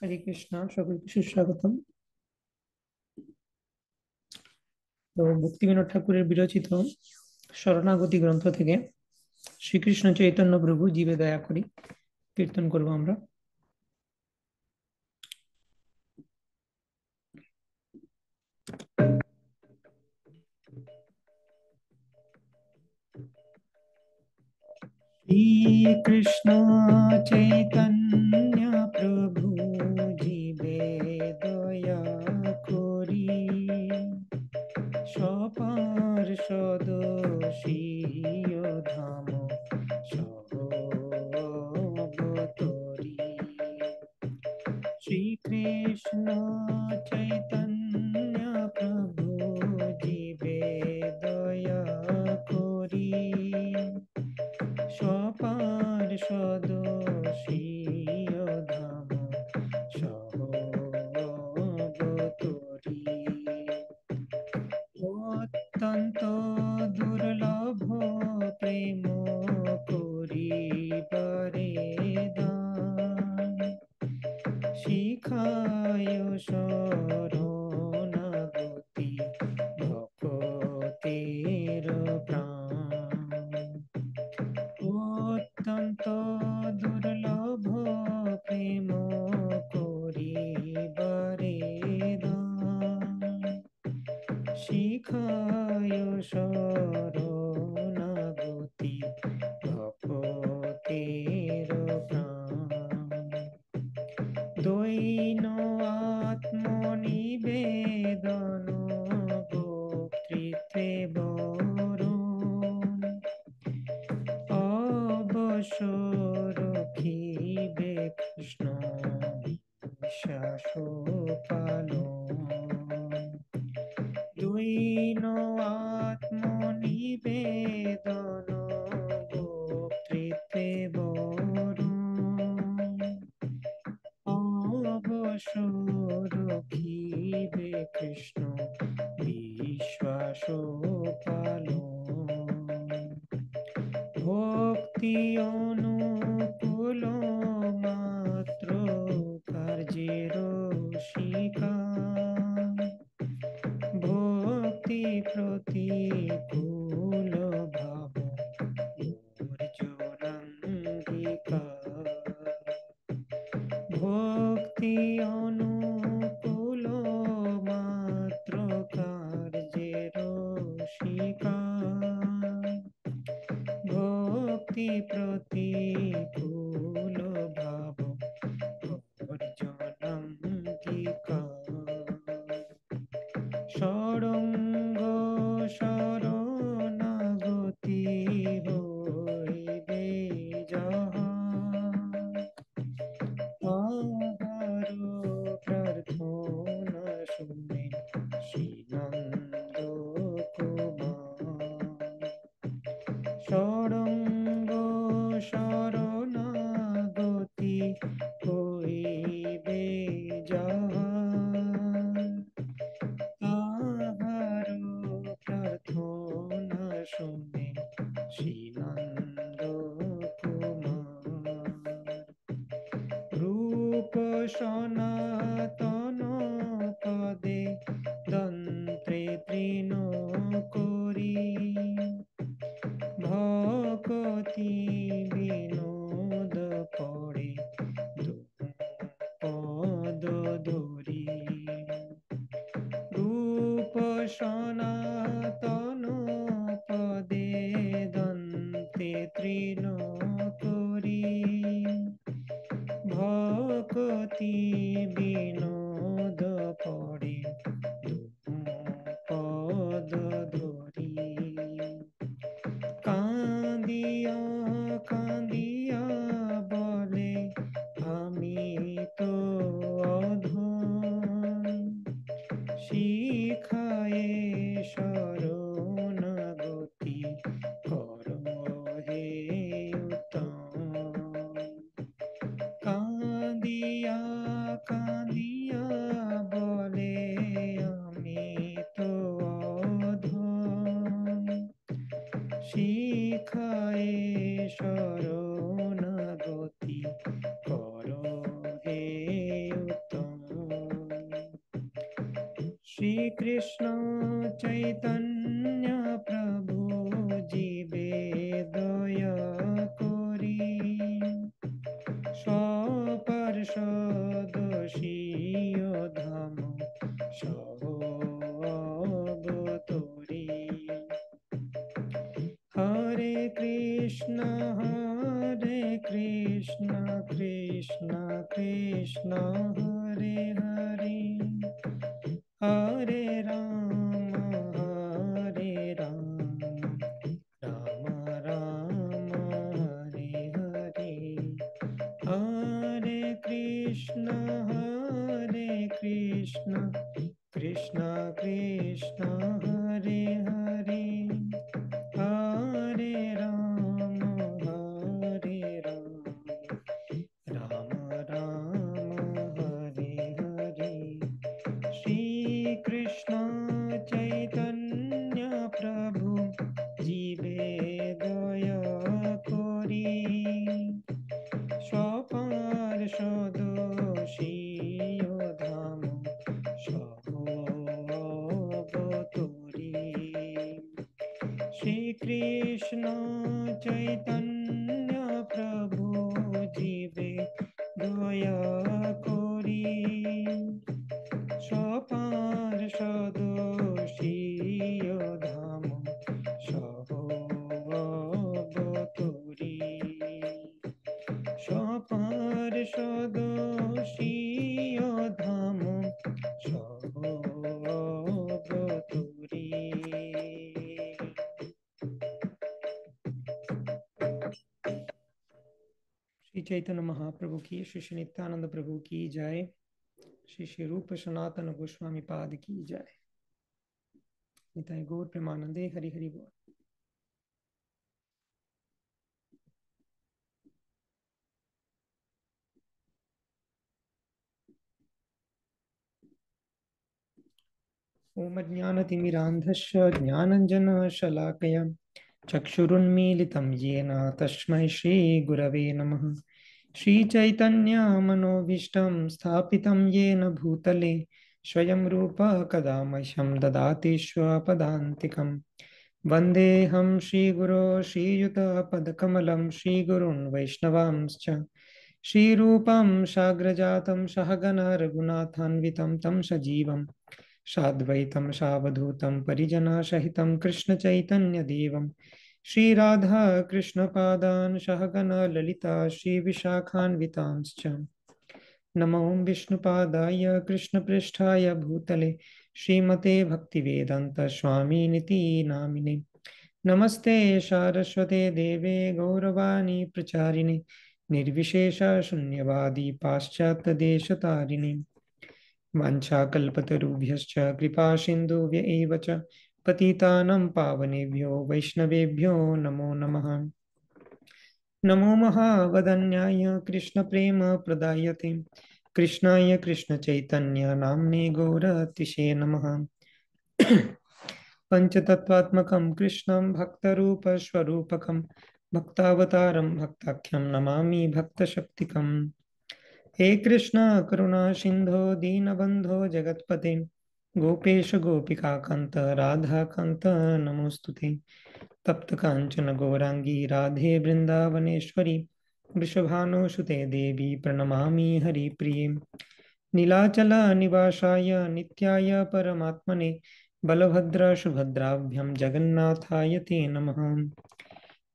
হরে কৃষ্ণ, সকলকে সুস্বাগতম। তো ভক্তিবিনোদ ঠাকুরের বিরচিত শরণাগতি গ্রন্থ থেকে শ্রীকৃষ্ণ চৈতন্য প্রভু জীবে দয়া করি কীর্তন করব আমরা। শ্রীকৃষ্ণ চৈতন্য প্রভু জীবে দয়া করি, সপার্ষদ স্বীয় ধাম সহবতরি। শ্রীকৃষ্ণ চৈতন্য প্রভু জীবে দয়া করি, সপার্ষদ স্বীয় ধাম সহবতরি। অত্যন্ত দুর্লভ প্রেম করিবারে দান, শিখায় শরণাগতি ভক্তের প্রাণ। অত্যন্ত দুর্লভ প্রেম করিবারে দান, শিখায় শরণাগতি ভক্তের প্রাণ। দৈন আত্মনিবেদন ভোক্তৃত্বে বরণ, অবসর রখিবে কৃষ্ণ বিশ্বাস পালন। দৈন আত্মনিবেদন ভোক্তৃত্বে বরণ, অবসর রখিবে কৃষ্ণ বিশ্বাস পালন। ভক্তি অনুকূল মাত্র কার্যের শিকা, ভক্তি প্রতিকূল ভাব অর্জুনাঙ্গিকা। ভক্তি অনুকূল মাত্র কার্যের শিকা, ভক্তি প্রতিকূল ভাব অর্জুনাঙ্গিকা। ষড়ঙ্গ শরণাগতি হইবে যাহা, তাহার প্রার্থনা শুনে শ্রীনন্দ কুমার। ষড়ঙ্গ শরণাগতি হইবে যাহা, তাহার প্রার্থনা শুনে শ্রীনন্দ কুমার। রূপ সনাতন পদে দন্ত্রে তৃণ করি, ভকতি বিনোদ পড়ে পদ ধরি। রূপ সনাতন পদে দন্তে তৃণ করি, ভকতি বিনোদ পড়ে পদ ধরি। কাঁদিয়া কাঁদিয়া বলে আমি তো অধম, শিখায়ে শরণাগতি কর হে উত্তম। কাঁদিয়া কাঁদিয়া বলে আমি তো অধম, শিখায়ে শরণাগতি কর হে কৃষ্ণ চৈতন্য প্রভু জীবে দয়া করি সপার্ষদশীয় ধাম সহবতরি হরে কৃষ্ণ কৃষ্ণ কৃষ্ণ হরে হরে হরে রাম রাম রাম হরে হরে হরে কৃষ্ণ কৃষ্ণ কৃষ্ণ হরে হরে হরে রাম রাম রাম হরে হরে শ্রী কৃষ্ণ চৈতন্য প্রভু জীবে দয়া করি সপার্ষদশীয় ধাম সহবতরি শ্রী কৃষ্ণ চৈতন্য প্রভু জীবে দয়া করি সপার্ষদশীয় ধাম সহবতরি সপার্ষদশীয় ধাম সহবতরি। श्री चैतन्य महाप्रभु की, श्री श्री नित्यानंद प्रभु की जय, श्री श्री रूप सनातन गोस्वामी पाद की जय। निताय गौर प्रेमानंदे हरि हरि बोल। ओम ज्ञानतिमिरान्धस्य ज्ञानञ्जनशलाकया चक्षुरुन्मीलितं येन तस्मै श्रीगुरवे नमः। श्रीचैतन्यमनोभीष्टं स्थापितं येन भूतले स्वयं रूप कदा मह्यं ददाति स्वपदान्तिकं। वन्देऽहं श्रीगुरो श्रीयुतपदकमलं श्रीगुरून् वैष्णवांश्च श्रीरूपं साग्रजातं सहगण रघुनाथान्वितं तं सजीवं साद्वैतं सावधूतं परिजनसहितं कृष्णचैतन्यदेवं श्रीराधा कृष्णपादान् सहगण ललिता श्रीविशाखान्वितांश्च। नमो विष्णुपादाय कृष्णपृष्ठाय भूतले श्रीमते भक्तिवेदान्त स्वामिनिति नामिने। नमस्ते सारस्वते देवे गौरवाणी प्रचारिणे निर्विशेष शून्यवादी पाश्चात्यदेशतारिणे। वाञ्छाकल्पतरुभ्यश्च कृपा सिन्धुभ्य एव च पतितानां पावनेभ्यो वैष्णवेभ्यो नमो नमः। नमो महावदन्याय कृष्णप्रेम प्रदायते कृष्णाय कृष्णचैतन्य नाम्ने गौरतिशे नमः। पंचतत्त्वात्मकं कृष्णं भक्तरूपस्वरूपकं भक्तावतारं भक्ताख्यं नमामि भक्तशक्तिकम्। हे कृष्ण करुणा सिंधो दीनबंधो जगत्पते गोपेश गोपिकाकांत राधाकांत नमोस्तुते। तप्त कांचन गौरांगी राधे वृंदावनेश्वरी वृषभानुसुते देवी प्रणमामि हरिप्रिये। नीलाचल निवासाय नित्याय परमात्मने बलभद्र सुभद्राभ्यां जगन्नाथाय ते नमः।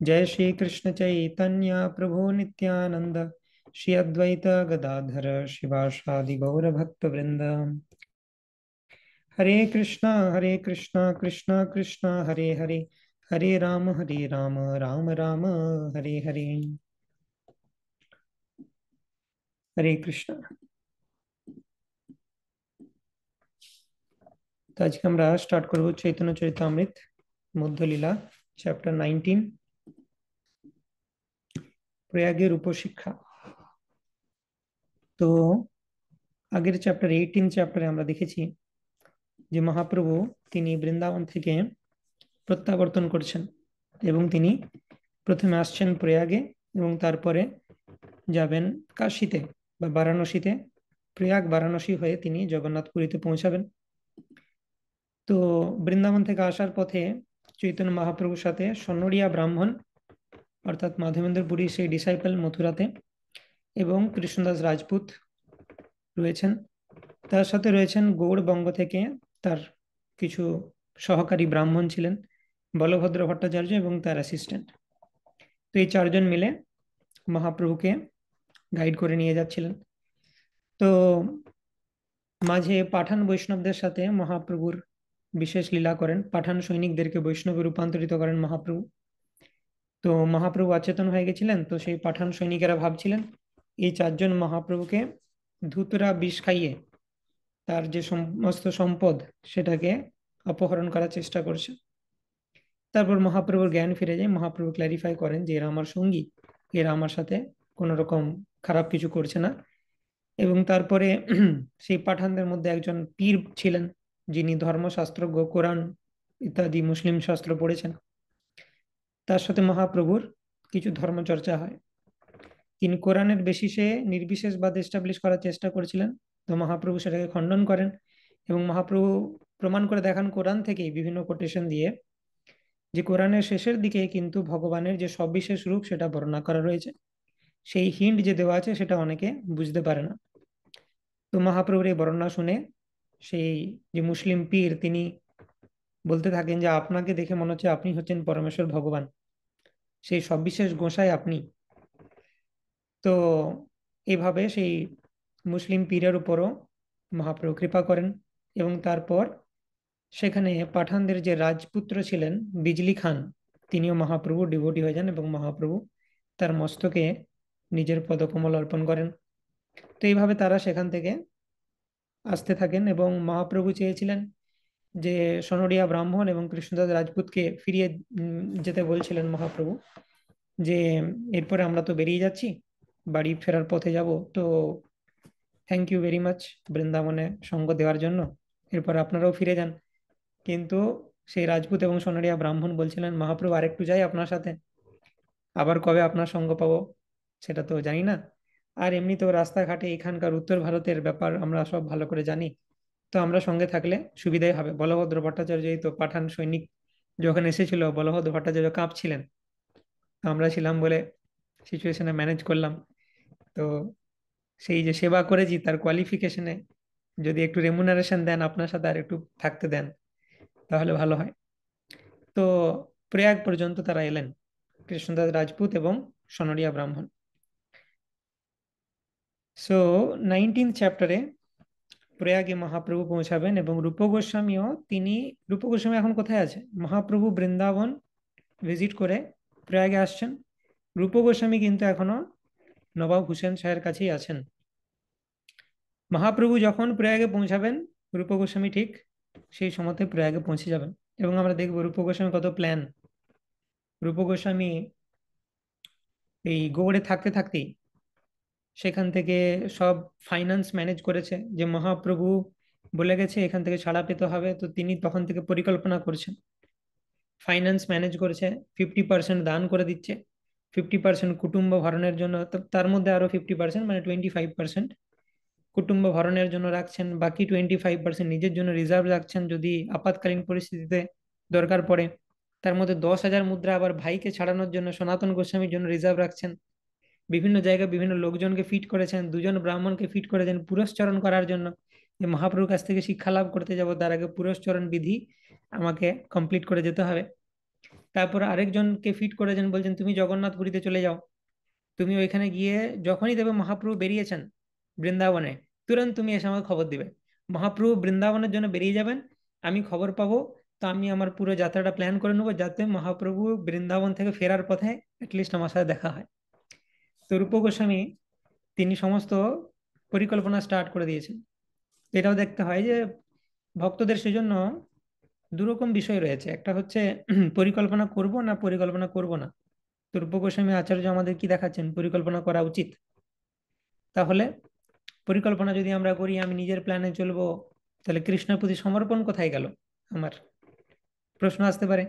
जय श्री कृष्ण चैतन्य प्रभु नित्यानंद श्री अद्वैत गदाधर शिवासादि गौर भक्त वृंद। हरे कृष्णा कृष्णा कृष्णा हरे हरे हरे राम राम राम हरे हरे। हरे कृष्णा। तो आज আমরা স্টার্ট করব চৈতন্য চরিতামৃত মধ্যলীলা চ্যাপ্টার 19 প্রয়াগের উপশিক্ষা। তো আগের চ্যাপ্টার 18 চ্যাপ্টারে আমরা দেখেছি যে মহাপ্রভু তিনি বৃন্দাবন থেকে প্রত্যাবর্তন করছেন এবং তিনি প্রথমে আসছেন প্রয়াগে এবং তারপরে যাবেন কাশীতে বা বারাণসীতে। প্রয়াগ বারাণসী হয়ে তিনি জগন্নাথপুরীতে পৌঁছাবেন তো বৃন্দাবন থেকে আসার পথে চৈতন্য মহাপ্রভুর সাথে সন্নড়িয়া ব্রাহ্মণ অর্থাৎ মাধবেন্দ্র পুরীর সেই ডিসাইপল মথুরাতে এবং কৃষ্ণদাস রাজপুত রয়েছেন। তার সাথে রয়েছেন গৌড়বঙ্গ থেকে তার কিছু সহকারী ব্রাহ্মণ ছিলেন, বলভদ্র ভট্টাচার্য এবং তার অ্যাসিস্ট্যান্ট। তো এই চারজন মিলে মহাপ্রভুকে গাইড করে নিয়ে যাচ্ছিলেন। তো মাঝে পাঠান বৈষ্ণবদের সাথে মহাপ্রভুর বিশেষ লীলা করেন, পাঠান সৈনিকদেরকে বৈষ্ণবে রূপান্তরিত করেন মহাপ্রভু। তো মহাপ্রভু অচেতন হয়ে গেছিলেন, তো সেই পাঠান সৈনিকেরা ভাবছিলেন এই চারজন মহাপ্রভুকে ধূতরা বিষ খাইয়ে তার যে সমস্ত সম্পদ সেটাকে অপহরণ করার চেষ্টা করছে। তারপর মহাপ্রভুর জ্ঞান ফিরে যায়, মহাপ্রভু ক্ল্যারিফাই করেন যে এরা আমার সঙ্গী, এরা আমার সাথে কোনো রকম খারাপ কিছু করছে না। এবং তারপরে সেই পাঠানদের মধ্যে একজন পীর ছিলেন যিনি ধর্মশাস্ত্রজ্ঞ, কোরআন ইত্যাদি মুসলিম শাস্ত্র পড়েছেন। তার সাথে মহাপ্রভুর কিছু ধর্মচর্চা হয়। তিনি কোরআনের বেসিসে নির্বিশেষবাদ এস্টাবলিশ করার চেষ্টা করেছিলেন, তো মহাপ্রভু সেটাকে খণ্ডন করেন এবং মহাপ্রভু প্রমাণ করে দেখান কোরআন থেকেই বিভিন্ন কোটেশন দিয়ে যে কোরআনের শেষের দিকে কিন্তু ভগবানের যে সবিশেষ রূপ সেটা বর্ণনা করা রয়েছে। সেই হিন্ট যে দেওয়া আছে সেটা অনেকে বুঝতে পারে না। তো মহাপ্রভুর এই বর্ণনা শুনে সেই যে মুসলিম পীর তিনি বলতে থাকেন যে আপনাকে দেখে মনে হচ্ছে আপনি হচ্ছেন পরমেশ্বর ভগবান, সেই সবিশেষ গোসাই আপনি। তো এইভাবে সেই মুসলিম পীরের উপরও মহাপ্রভু কৃপা করেন এবং তারপর সেখানে পাঠানদের যে রাজপুত্র ছিলেন বিজলি খান, তিনিও মহাপ্রভু ডিভোটি হয়ে যান এবং মহাপ্রভু তার মস্তকে নিজের পদকমল অর্পণ করেন। তো এইভাবে তারা সেখান থেকে আসতে থাকেন এবং মহাপ্রভু চেয়েছিলেন যে সনড়িয়া ব্রাহ্মণ এবং কৃষ্ণদাস রাজপুতকে ফিরিয়ে যেতে বলছিলেন মহাপ্রভু, যে এরপরে আমরা তো বেরিয়ে যাচ্ছি, বাড়ি ফেরার পথে যাব, তো থ্যাংক ইউ ভেরি মাচ বৃন্দাবনে সঙ্গ দেওয়ার জন্য, এরপর আপনারাও ফিরে যান। কিন্তু সেই রাজপুত এবং সোনারিয়া ব্রাহ্মণ বলছিলেন মহাপ্রভু আরেকটু যাই আপনার সাথে, আবার কবে আপনার সঙ্গ পাবো সেটা তো জানি না, আর এমনি তো রাস্তাঘাটে এখানকার উত্তর ভারতের ব্যাপার আমরা সব ভালো করে জানি, তো আমরা সঙ্গে থাকলে সুবিধাই হবে। বলভদ্র ভট্টাচার্য এই তো পাঠান সৈনিক যখন এসেছিল বলভদ্র ভট্টাচার্য কাঁপছিলেন, তো আমরা ছিলাম বলে সিচুয়েশনে ম্যানেজ করলাম। তো সেই যে সেবা করেছি তার কোয়ালিফিকেশনে যদি একটু রেমুনারেশন দেন, আপনার সাথে আর একটু থাকতে দেন তাহলে ভালো হয়। তো প্রয়াগ পর্যন্ত তারা এলেন, কৃষ্ণদাস রাজপুত এবং সনরিয়া ব্রাহ্মণ। সো 19th চ্যাপ্টারে প্রয়াগে মহাপ্রভু পৌঁছাবেন এবং রূপ গোস্বামীও তিনি, রূপ গোস্বামী এখন কোথায় আছে? মহাপ্রভু বৃন্দাবন ভিজিট করে প্রয়াগে আসছেন, রূপ গোস্বামী কিন্তু এখনো নবাব হুসেন শাহের কাছেই আছেন। মহাপ্রভু যখন প্রয়াগে পৌঁছাবেন রূপ গোস্বামী ঠিক সেই সময়তে প্রয়াগে পৌঁছে যাবেন। এবং আমরা দেখবো রূপ গোস্বামী কত প্ল্যান। রূপ গোস্বামী এই গৌড়ে থাকতে থাকতেই সেখান থেকে সব ফাইন্যান্স ম্যানেজ করেছে, যে মহাপ্রভু বলে গেছে এখান থেকে ছাড়া পেতে হবে, তো তিনি তখন থেকে পরিকল্পনা করছেন, ফাইন্যান্স ম্যানেজ করেছে, 50% দান করে দিচ্ছে, 50% কুটুম্ব ভরণের জন্য, তার মধ্যে আরো 50% মানে 25% কুটুম্ব ভরণের জন্য রাখছেন, বাকি 25% নিজের জন্য রিজার্ভ রাখছেন যদি আপাতকালীন পরিস্থিতিতে দরকার পড়ে। তার মধ্যে 10,000 মুদ্রা আবার ভাইকে ছাড়ানোর জন্য সনাতন গোস্বামীর জন্য রিজার্ভ রাখছেন। বিভিন্ন জায়গায় বিভিন্ন লোকজনকে ফিট করেছেন, দুজন ব্রাহ্মণকে ফিট করেছেন পুরস্চরণ করার জন্য, যে মহাপ্রভুর কাছ থেকে শিক্ষা লাভ করতে যাব তার আগে পুরস্চরণ বিধি আমাকে কমপ্লিট করে যেতে হবে। তারপর আরেকজনকে ফিট করেছেন, বলছেন তুমি জগন্নাথ পুরীতে চলে যাও, তুমি ওইখানে গিয়ে যখনই দেবে মহাপ্রভু বেরিয়েছেন বৃন্দাবনে তুরন্ত তুমি এসে আমাকে খবর দিবে। মহাপ্রভু বৃন্দাবনের জন্য বেরিয়ে যাবেন, আমি খবর পাবো, তো আমি আমার পুরো যাত্রাটা প্ল্যান করে নেবো যাতে মহাপ্রভু বৃন্দাবন থেকে ফেরার পথে অ্যাটলিস্ট আমার সাথে দেখা হয়। তো রূপ গোস্বামী তিনি সমস্ত পরিকল্পনা স্টার্ট করে দিয়েছেন। এটাও দেখতে হয় যে ভক্তদের সেজন্য দুরকম বিষয় রয়েছে, একটা হচ্ছে পরিকল্পনা করব না পরিকল্পনা করব না। তো রূপ গোস্বামী আচার্য আমাদের কি দেখাচ্ছেন, পরিকল্পনা করা উচিত। তাহলে পরিকল্পনা যদি আমরা করি আমি নিজের প্ল্যানে চলবো, তাহলে কৃষ্ণের প্রতি সমর্পণ কোথায় গেল আমার, প্রশ্ন আসতে পারে।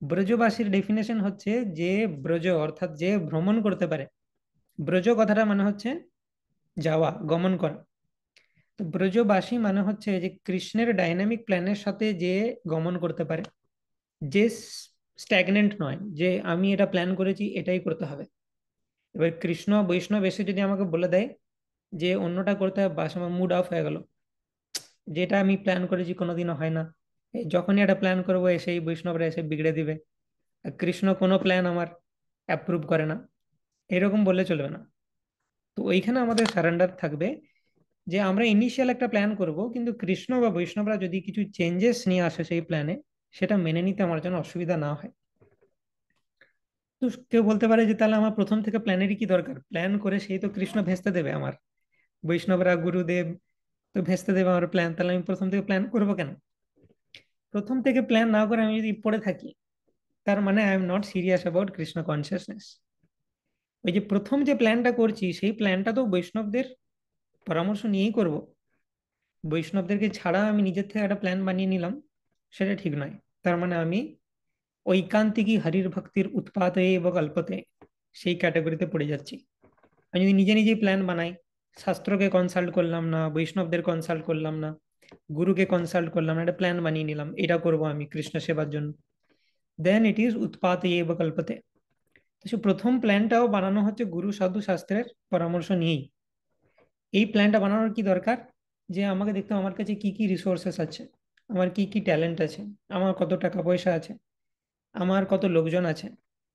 ব্রজবাসীর ডেফিনেশন হচ্ছে যে ব্রজ অর্থাৎ যে ভ্রমণ করতে পারে, ব্রজ কথাটা মানে হচ্ছে যাওয়া, গমন করা। তো ব্রজবাসী মানে হচ্ছে যে কৃষ্ণের ডাইনামিক প্ল্যানের সাথে যে গমন করতে পারে, যে স্ট্যাগনেন্ট নয় যে আমি এটা প্ল্যান করেছি এটাই করতে হবে। এবার কৃষ্ণ বৈষ্ণব এসে যদি আমাকে বলে দেয় যে অন্যটা করতে হবে, বাস আমার মুড অফ হয়ে গেল, যেটা আমি প্ল্যান করেছি কোনোদিনও হয় না। যখনই একটা প্ল্যান করবো এসেই বৈষ্ণবরা এসে বিগড়ে দিবে, আর কৃষ্ণ কোনো প্ল্যান আমার অ্যাপ্রুভ করে না, এরকম বললে চলবে না। তো ওইখানে আমাদের সারেন্ডার থাকবে যে আমরা ইনিশিয়াল একটা প্ল্যান করব, কিন্তু কৃষ্ণ বা বৈষ্ণবরা যদি কিছু চেঞ্জেস নিয়ে আসে সেই প্ল্যানে, সেটা মেনে নিতে আমার জন্য অসুবিধা না হয়। তো কেউ বলতে পারে যে তাহলে আমার প্রথম থেকে প্ল্যানেরই কি দরকার, প্ল্যান করে সেই তো কৃষ্ণ ভেস্তে দেবে আমার, বৈষ্ণবরা গুরুদেব তো ভেস্তে দেবে আমার প্ল্যান, তাহলে আমি প্রথম থেকে প্ল্যান করবো কেন? প্রথম থেকে প্ল্যান না করে আমি যদি পড়ে থাকি, তার মানে I am not serious about Krishna consciousness. ওই যে প্রথম যে প্ল্যানটা করছি সেই প্ল্যানটা তো বৈষ্ণবদের পরামর্শ নিয়েই করব, বৈষ্ণবদেরকে ছাড়া আমি নিজের থেকে একটা প্ল্যান বানিয়ে নিলাম, সেটা ঠিক নয়। তার মানে আমি ঐকান্তিকী হরির ভক্তির উৎপাতে এবং কল্পতে সেই ক্যাটাগরিতে পড়ে যাচ্ছি। আমি যদি নিজে নিজেই প্ল্যান বানাই, শাস্ত্রকে কনসাল্ট করলাম না, বৈষ্ণবদের কনসাল্ট করলাম না, গুরুকে কনসাল্ট করলাম না, একটা প্ল্যান বানিয়ে নিলাম এটা করব আমি কৃষ্ণ সেবার জন্য, দেন ইট ইজ উৎপাতে এবং কল্পতে। তো সে প্রথম প্ল্যানটাও বানানো হচ্ছে গুরু সাধু শাস্ত্রের পরামর্শ নিয়েই। এই প্ল্যানটা বানানোর কি দরকার, যে আমাকে দেখতে হবে আমার কাছে কি কি রিসোর্সেস আছে, আমার কি কি ট্যালেন্ট আছে, আমার কত টাকা পয়সা আছে, আমার কত লোকজন আছে,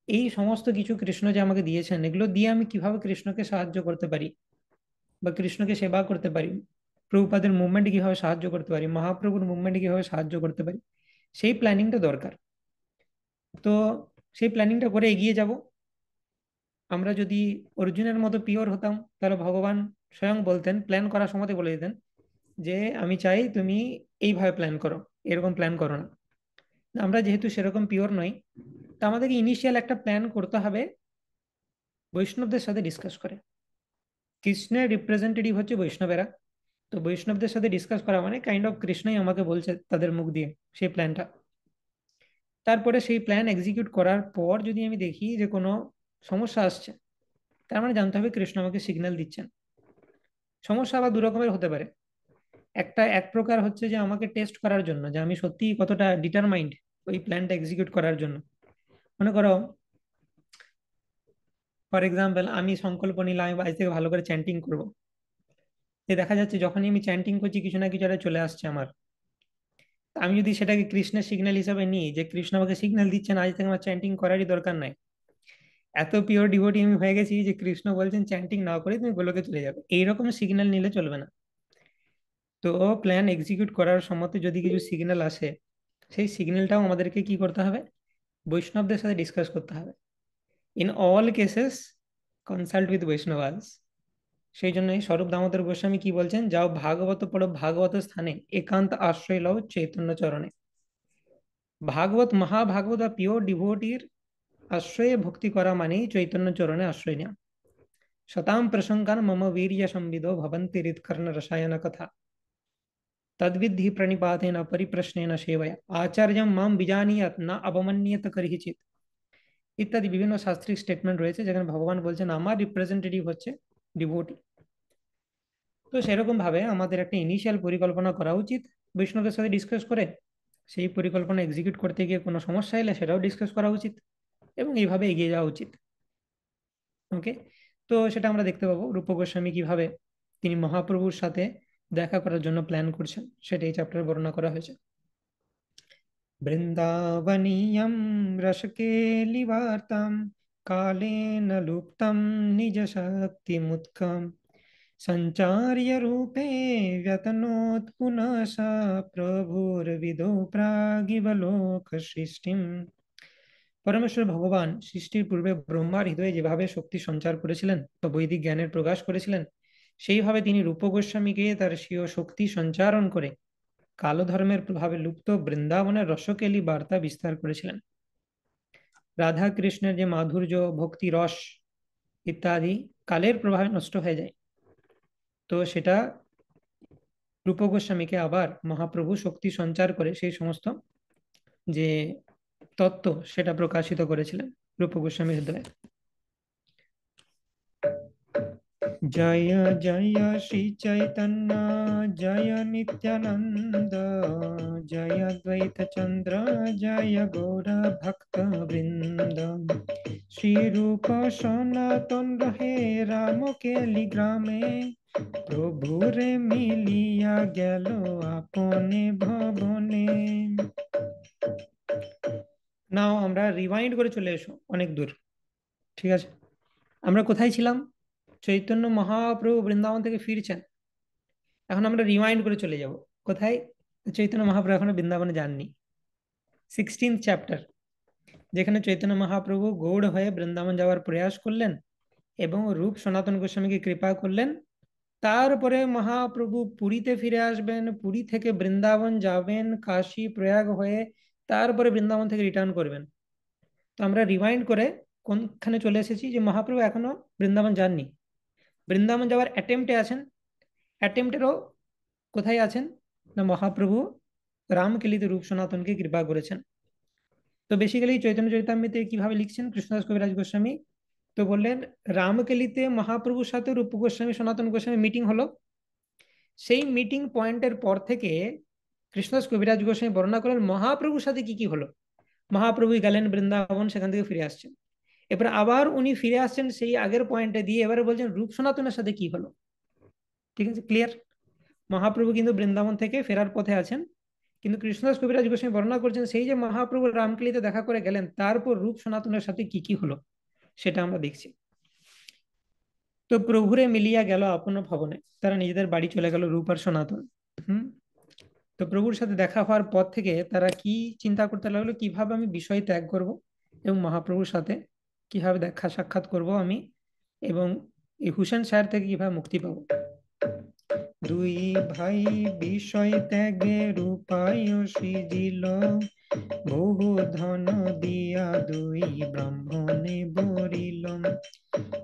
এই সমস্ত কিছু কৃষ্ণ যে আমাকে দিয়েছেন, এগুলো দিয়ে আমি কিভাবে কৃষ্ণকে সাহায্য করতে পারি বা কৃষ্ণকে সেবা করতে পারি, প্রভুপাদের মুভমেন্টে কিভাবে সাহায্য করতে পারি, মহাপ্রভুর মুভমেন্টে কিভাবে সাহায্য করতে পারি, সেই প্ল্যানিংটা দরকার। তো সেই প্ল্যানিংটা করে এগিয়ে যাব। আমরা যদি অর্জুনের মতো পিওর হতাম, তাহলে ভগবান স্বয়ং বলতেন, প্ল্যান করার সময় বলে দিতেন যে আমি চাই তুমি এইভাবে প্ল্যান করো, এরকম প্ল্যান করো না। আমরা যেহেতু সেরকম পিওর নই, তা আমাদেরকে ইনিশিয়াল একটা প্ল্যান করতে হবে বৈষ্ণবদের সাথে ডিসকাস করে। কৃষ্ণের রিপ্রেজেন্টেটিভ হচ্ছে বৈষ্ণবেরা, তো বৈষ্ণবদের সাথে ডিসকাস করা মানে কাইন্ড অফ কৃষ্ণই আমাকে বলছে তাদের মুখ দিয়ে সেই প্ল্যানটা। তারপরে সেই প্ল্যান এক্সিকিউট করার পর যদি আমি দেখি যে কোনো সমস্যা আসছে, তার মানে জানতে হবে কৃষ্ণ আমাকে সিগন্যাল দিচ্ছেন। সমস্যা আবার দু রকমের হতে পারে। একটা এক প্রকার হচ্ছে যে আমাকে টেস্ট করার জন্য যে আমি সত্যি কতটা ডিটারমাইন্ড ওই প্ল্যানটা এক্সিকিউট করার জন্য। মনে করো, ফর এক্সাম্পল আমি সংকল্প নিলাম আমি আজ থেকে ভালো করে চ্যান্টিং করবো, যে দেখা যাচ্ছে যখনই আমি চ্যান্টিং করছি কিছু না কিছু একটা চলে আসছে আমার। তা আমি যদি সেটাকে কৃষ্ণের সিগন্যাল হিসাবে নিই, যে কৃষ্ণ আমাকে সিগন্যাল দিচ্ছেন আজ থেকে আমার চ্যান্টিং করারই দরকার নাই, এত পিওর ডিভোটি আমি হয়ে গেছি যে কৃষ্ণ বলছেন চ্যান্টিং না করে তুমি গোলকে চলে যাবে, এইরকম সিগন্যাল নিলে চলবে না। তো প্ল্যান এক্সিকিউট করার সময় যদি কিছু সিগন্যাল আসে, সেই সিগন্যালটাও আমাদেরকে কি করতে হবে, বৈষ্ণবদের সাথে ডিসকাস করতে হবে। In all cases consult with বৈষ্ণবাস। সেই জন্যই স্বরূপ দামোদর গোস্বামী কি বলছেন, যাও ভাগবত পড়ো ভাগবত স্থানে, একান্ত আশ্রয় লও চৈতন্য চরণে। ভাগবত মহাভাগবত বা পিওর ডিভোটির আশ্রয়ে ভক্তি করা মানেই চৈতন্য চরণে আশ্রয় নেওয়া। শতাম প্রসঙ্গান মম বীর্য সম্বিদো ভবন্তি হৃৎকর্ণ রসায়ন কথা, তদ্विद्धि प्रणिपातेन परिप्रश्नेन सेवया आचार्यं माम বিজানীয়াত না অবমান্যেত করিচিত। ইত্যাদি বিভিন্ন শাস্ত্রিক স্টেটমেন্ট রয়েছে যেখানে ভগবান বলছেন আমার রিপ্রেজেন্টেটিভ হচ্ছে ডিভোটি। তো সেরকম ভাবে আমাদের একটা ইনিশিয়াল পরিকল্পনা করা উচিত, বৈষ্ণবের সাথে ডিসকাস করে সেই পরিকল্পনা এক্সিকিউট করতে গিয়ে কোনো সমস্যা এলে সেটাও ডিসকাস করা উচিত, এবং এইভাবে এগিয়ে যাওয়া উচিত। ওকে। তো সেটা আমরা দেখতে পাবো রূপ গোস্বামী কিভাবে তিনি মহাপ্রভুর সাথে দেখা করার জন্য প্ল্যান করছেন, সেটা এই চ্যাপ্টারে বর্ণনা করা হয়েছে। বৃন্দাবনীয়ম রসকেলিবার্তাম কালেন লুপ্তম নিজ শক্তিমুৎকম সঞ্চার্য রূপে व्यतनोत् पुनः स প্রভুর্বিদো প্রাগিবলোক সৃষ্টিম। পরমেশ্বর ভগবান সৃষ্টির পূর্বে ব্রহ্মার হৃদয়ে যেভাবে শক্তি সঞ্চার করেছিলেন বা বৈদিক জ্ঞানের প্রকাশ করেছিলেন, সেইভাবে তিনি রূপ গোস্বামীকে তার স্বীয় শক্তি সঞ্চারণ করে কালধর্মের প্রভাবে লুপ্ত বৃন্দাবনের রসকেলি বার্তা বিস্তার করেছিলেন। রাধা কৃষ্ণের যে মাধুর্য, ভক্তি রস ইত্যাদি কালের প্রভাবে নষ্ট হয়ে যায়, তো সেটা রূপ গোস্বামীকে আবার মহাপ্রভু শক্তি সঞ্চার করে সেই সমস্ত যে তত্ত্ব সেটা প্রকাশিত করেছিলেন রূপ গোস্বামীর হৃদয়ে। जय जय श्री चैतन्य जय नित्यानंद जय द्वैत चंद्र जय गौर भक्त वृंद श्री रूप सनातन रहे राम केली ग्रामे প্রভু রে মিলিয়া গেল আপনে ভবনে। নাও আমরা রিওয়াইন্ড করে চলে এসো অনেক দূর। ঠিক আছে, আমরা কোথায় ছিলাম? চৈতন্য মহাপ্রভু বৃন্দাবন থেকে ফিরছেন। এখন আমরা রিওয়াইন্ড করে চলে যাব কোথায়? চৈতন্য মহাপ্রভু এখনো বৃন্দাবনে যাননি। 16th চ্যাপ্টার, যেখানে চৈতন্য মহাপ্রভু গৌড় হয়ে বৃন্দাবন যাওয়ার প্রয়াস করলেন এবং রূপ সনাতন গোস্বামীকে কৃপা করলেন। তারপরে মহাপ্রভু পুরীতে ফিরে আসবেন, পুরী থেকে বৃন্দাবন যাবেন, কাশী প্রয়াগ হয়ে তারপরে বৃন্দাবন থেকে রিটার্ন করবেন। তো আমরা রিমাইন্ড করে কোনখানে চলে এসেছি যে মহাপ্রভু এখনো বৃন্দাবন যাননি, বৃন্দাবন যাওয়ার অ্যাটেম্পটে আছেন। অ্যাটেম্পটেরও কোথায় আছেন না, মহাপ্রভু রামকেলিতে রূপ সনাতনকে কৃপা করেছেন। তো বেসিক্যালি চৈতন্য চরিতামৃতে কিভাবে লিখছেন কৃষ্ণদাস কবিরাজ গোস্বামী? তো বললেন রামকেলিতে মহাপ্রভুর সাথে রূপ গোস্বামী সনাতন গোস্বামী মিটিং হলো। সেই মিটিং পয়েন্টের পর থেকে কৃষ্ণদাস কবিরাজ গোস্বামী বর্ণনা করলেন মহাপ্রভুর সাথে কি কি হলো। মহাপ্রভু গেলেন বৃন্দাবন, সেখান থেকে ফিরে আসছেন। এবার আবার উনি ফিরে আসছেন সেই আগের পয়েন্টে দিয়ে, এবারে বলছেন রূপ সনাতনের সাথে কি হলো। ঠিক আছে, ক্লিয়ার? মহাপ্রভু কিন্তু বৃন্দাবন থেকে ফেরার পথে আছেন, কিন্তু কৃষ্ণদাস কবিরাজ গোস্বামী বর্ণনা করছেন সেই যে মহাপ্রভু রামকেলিতে দেখা করে গেলেন, তারপর রূপ সনাতনের সাথে কি কি হলো সেটা আমরা দেখছি। তো প্রভুরে মিলিয়া গেল আপন ভবনে, তারা নিজেদের বাড়ি চলে গেল রূপ আর সনাতন। হুম। তো প্রভুর সাথে দেখা হওয়ার পর থেকে তারা কি চিন্তা করতে লাগলো, কিভাবে আমি বিষয় ত্যাগ করব এবং মহাপ্রভুর সাথে কিভাবে দেখা সাক্ষাৎ করব আমি, এবং এই হুসেন শাহের থেকে কিভাবে মুক্তি পাবো। দুই ভাই বিষয় ত্যাগে রূপায় সৃজিল, বহু ধন দিয়া দুই ব্রাহ্মণে বরিল,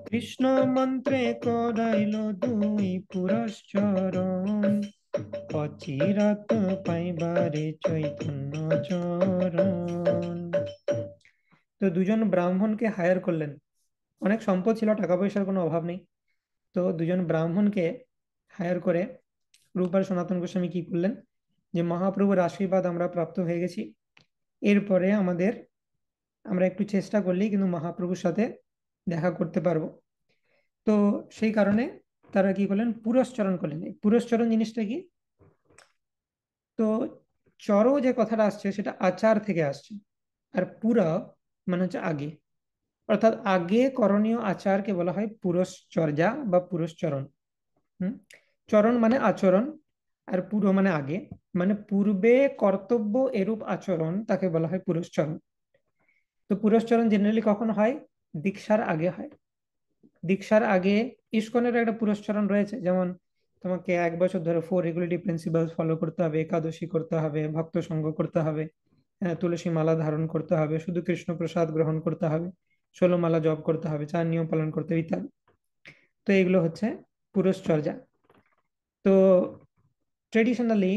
কৃষ্ণ মন্ত্রে করাইল দুই পুরশ্চরণ, অচিরাত পাইবারে চৈতন্য চরণ। তো দুজন ব্রাহ্মণকে হায়ার করলেন, অনেক সম্পদ ছিল, টাকা পয়সার কোনো অভাব নেই। তো দুজন ব্রাহ্মণকে হায়ার করে রূপ আর সনাতন গোস্বামী কি করলেন, যে মহাপ্রভুর আশীর্বাদ আমরা প্রাপ্ত হয়ে গেছি, এরপরে আমরা একটু চেষ্টা করলেই কিন্তু মহাপ্রভুর সাথে দেখা করতে পারবো। তো সেই কারণে তারা কি করলেন, পুরস্চরণ করলেন। এই পুরস্চরণ জিনিসটা কি? তো চর যে কথাটা আসছে সেটা আচার থেকে আসছে, আর পুরা মানে হচ্ছে আগে, অর্থাৎ আগে করণীয় আচারকে বলা হয় পুরশ্চর্যা বা পুরস্চরণ। হুম। চরণ মানে আচরণ, আর পুরো মানে আগে, মানে পূর্বে কর্তব্য এরূপ আচরণ তাকে বলা হয় পুরস্চরণ। তো পুরস্চরণ জেনারেলি কখন হয়? দীক্ষার আগে হয়। দীক্ষার আগে ইস্কনের একটা পুরস্চরণ রয়েছে, যেমন তোমাকে 1 বছর ধরে 4 রেগুলেটরি প্রিন্সিপালস ফলো করতে হবে, একাদশী করতে হবে, ভক্ত সঙ্গ করতে হবে, তুলসী মালা ধারণ করতে হবে, শুধু কৃষ্ণ প্রসাদ গ্রহণ করতে হবে, 16 মালা জপ করতে হবে, 4 নিয়ম পালন করতে হবে ইত্যাদি। তো এগুলো হচ্ছে পুরস্চর্যা। তো ট্রেডিশনালি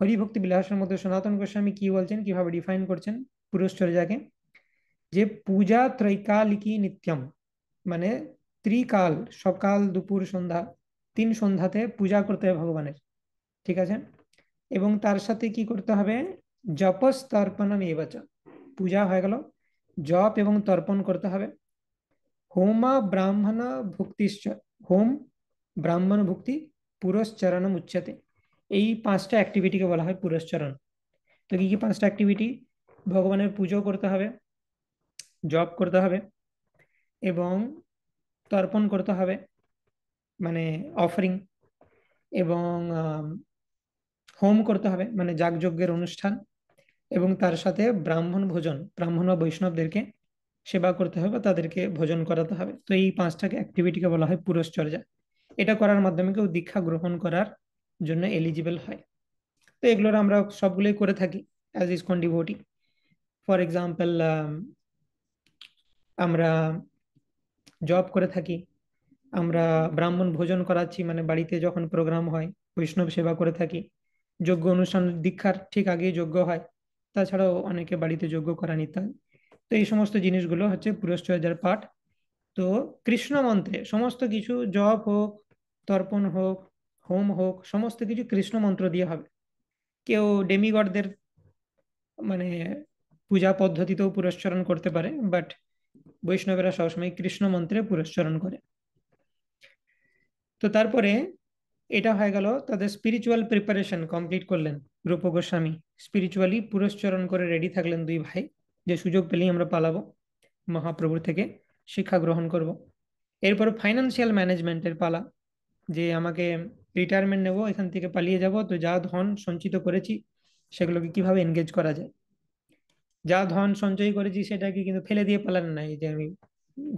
হরিভক্তি বিলাসের মধ্যে সনাতন গোস্বামী কি বলছেন, কিভাবে ডিফাইন করছেন পুরস্চর্যাকে, যে পূজা ত্রৈকালিকী নিত্যম, মানে ত্রিকাল, সকাল দুপুর সন্ধ্যা, 3 সন্ধ্যাতে পূজা করতে হবে ভগবানের। ঠিক আছে, এবং তার সাথে কি করতে হবে, জপস তর্পণম এবচ, পূজা হয়ে গেল, জপ এবং তর্পণ করতে হবে। হোমা ব্রাহ্মণ ভুক্তিশ্চ, হোম ব্রাহ্মণ ভুক্তি পুরস্চরণম উচ্যতে, এই 5টা অ্যাক্টিভিটিকে বলা হয় পুরস্চরণ। তো কি কি 5টা অ্যাক্টিভিটি? ভগবানের পুজো করতে হবে, জপ করতে হবে, এবং তর্পণ করতে হবে মানে অফারিং, এবং হোম করতে হবে মানে যাগযজ্ঞের অনুষ্ঠান, এবং তার সাথে ব্রাহ্মণ ভোজন, ব্রাহ্মণ বা বৈষ্ণবদেরকে সেবা করতে হবে, তাদেরকে ভোজন করাতে হবে। তো এই 5টাকে অ্যাক্টিভিটিকে বলা হয় পুরস্চর্যা। এটা করার মাধ্যমে কেউ দীক্ষা গ্রহণ করার জন্য এলিজিবল হয়। তো এগুলোর আমরা সবগুলোই করে থাকি as ISKCON devotee. For example, আমরা জব করে থাকি, আমরা ব্রাহ্মণ ভোজন করাচ্ছি, মানে বাড়িতে যখন প্রোগ্রাম হয় বৈষ্ণব সেবা করে থাকি, যজ্ঞ অনুষ্ঠান দীক্ষার ঠিক আগেই যজ্ঞ হয়, তাছাড়াও অনেকে বাড়িতে যজ্ঞ করান ইত্যাদি। তো এই সমস্ত জিনিসগুলো হচ্ছে পুরস্চর্যার পাঠ। তো কৃষ্ণ মন্ত্রে সমস্ত কিছু, জপ হোক, তর্পণ হোক, হোম হোক, সমস্ত কিছু কৃষ্ণ মন্ত্র দিয়ে হবে। কেউ ডেমিগডদের মানে পূজা পদ্ধতিতেও পুরস্চরণ করতে পারে, বাট বৈষ্ণবেরা সবসময় কৃষ্ণ মন্ত্রে পুরস্চরণ করে। তো তারপরে এটা হয়ে গেল, তাদের স্পিরিচুয়াল প্রিপারেশন কমপ্লিট করলেন রূপ গোস্বামী। স্পিরিচুয়ালি পুরস্চরণ করে রেডি থাকলেন দুই ভাই, যে সুযোগ পেলেই আমরা পালাবো, মহাপ্রভুর থেকে শিক্ষা গ্রহণ করব। এরপর ফাইন্যান্সিয়াল ম্যানেজমেন্টের পালা, যে আমাকে রিটায়ারমেন্ট নেব, এখান থেকে পালিয়ে যাব, তো যা ধন সঞ্চিত করেছি সেগুলোকে কিভাবে এনগেজ করা যায়। যা ধন সঞ্চয় করেছি সেটাকে কিন্তু ফেলে দিয়ে পালান নাই, যে আমি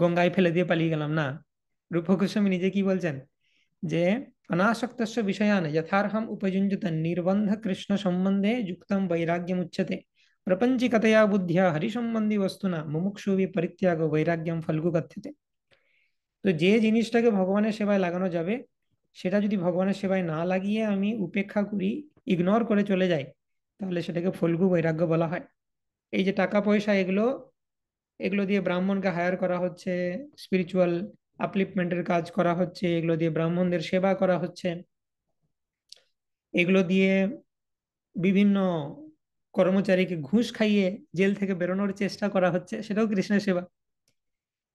গঙ্গায় ফেলে দিয়ে পালিয়ে গেলাম, না। রূপ গোস্বামী নিজে কি বলছেন, যে অনাসক্তস্য বিষয়ান যথার্হম উপযুঞ্জত নির্বন্ধ কৃষ্ণ সম্বন্ধে যুক্তম বৈরাগ্যম উচ্যতে প্রপঞ্চিকতয়া বুদ্ধিয়া হরি সম্বন্ধী বস্তুনা মুমুক্ষুবি পরিত্যাগ বৈরাগ্যম ফল্গু কথ্যতে। তো যে জিনিসটাকে ভগবানের সেবায় লাগানো যাবে, সেটা যদি ভগবানের সেবায় না লাগিয়ে আমি উপেক্ষা করি, ইগনোর করে চলে যাই, তাহলে সেটাকে ফল্গু বৈরাগ্য বলা হয়। এই যে টাকা পয়সা, এগুলো এগুলো দিয়ে ব্রাহ্মণকে হায়ার করা হচ্ছে, স্পিরিচুয়াল আপলিফমেন্টের কাজ করা হচ্ছে, এগুলো দিয়ে ব্রাহ্মণদের সেবা করা হচ্ছে, এগুলো দিয়ে বিভিন্ন কর্মচারীকে ঘুষ খাইয়ে জেল থেকে বেরোনোর চেষ্টা করা হচ্ছে, সেটাও কৃষ্ণের সেবা।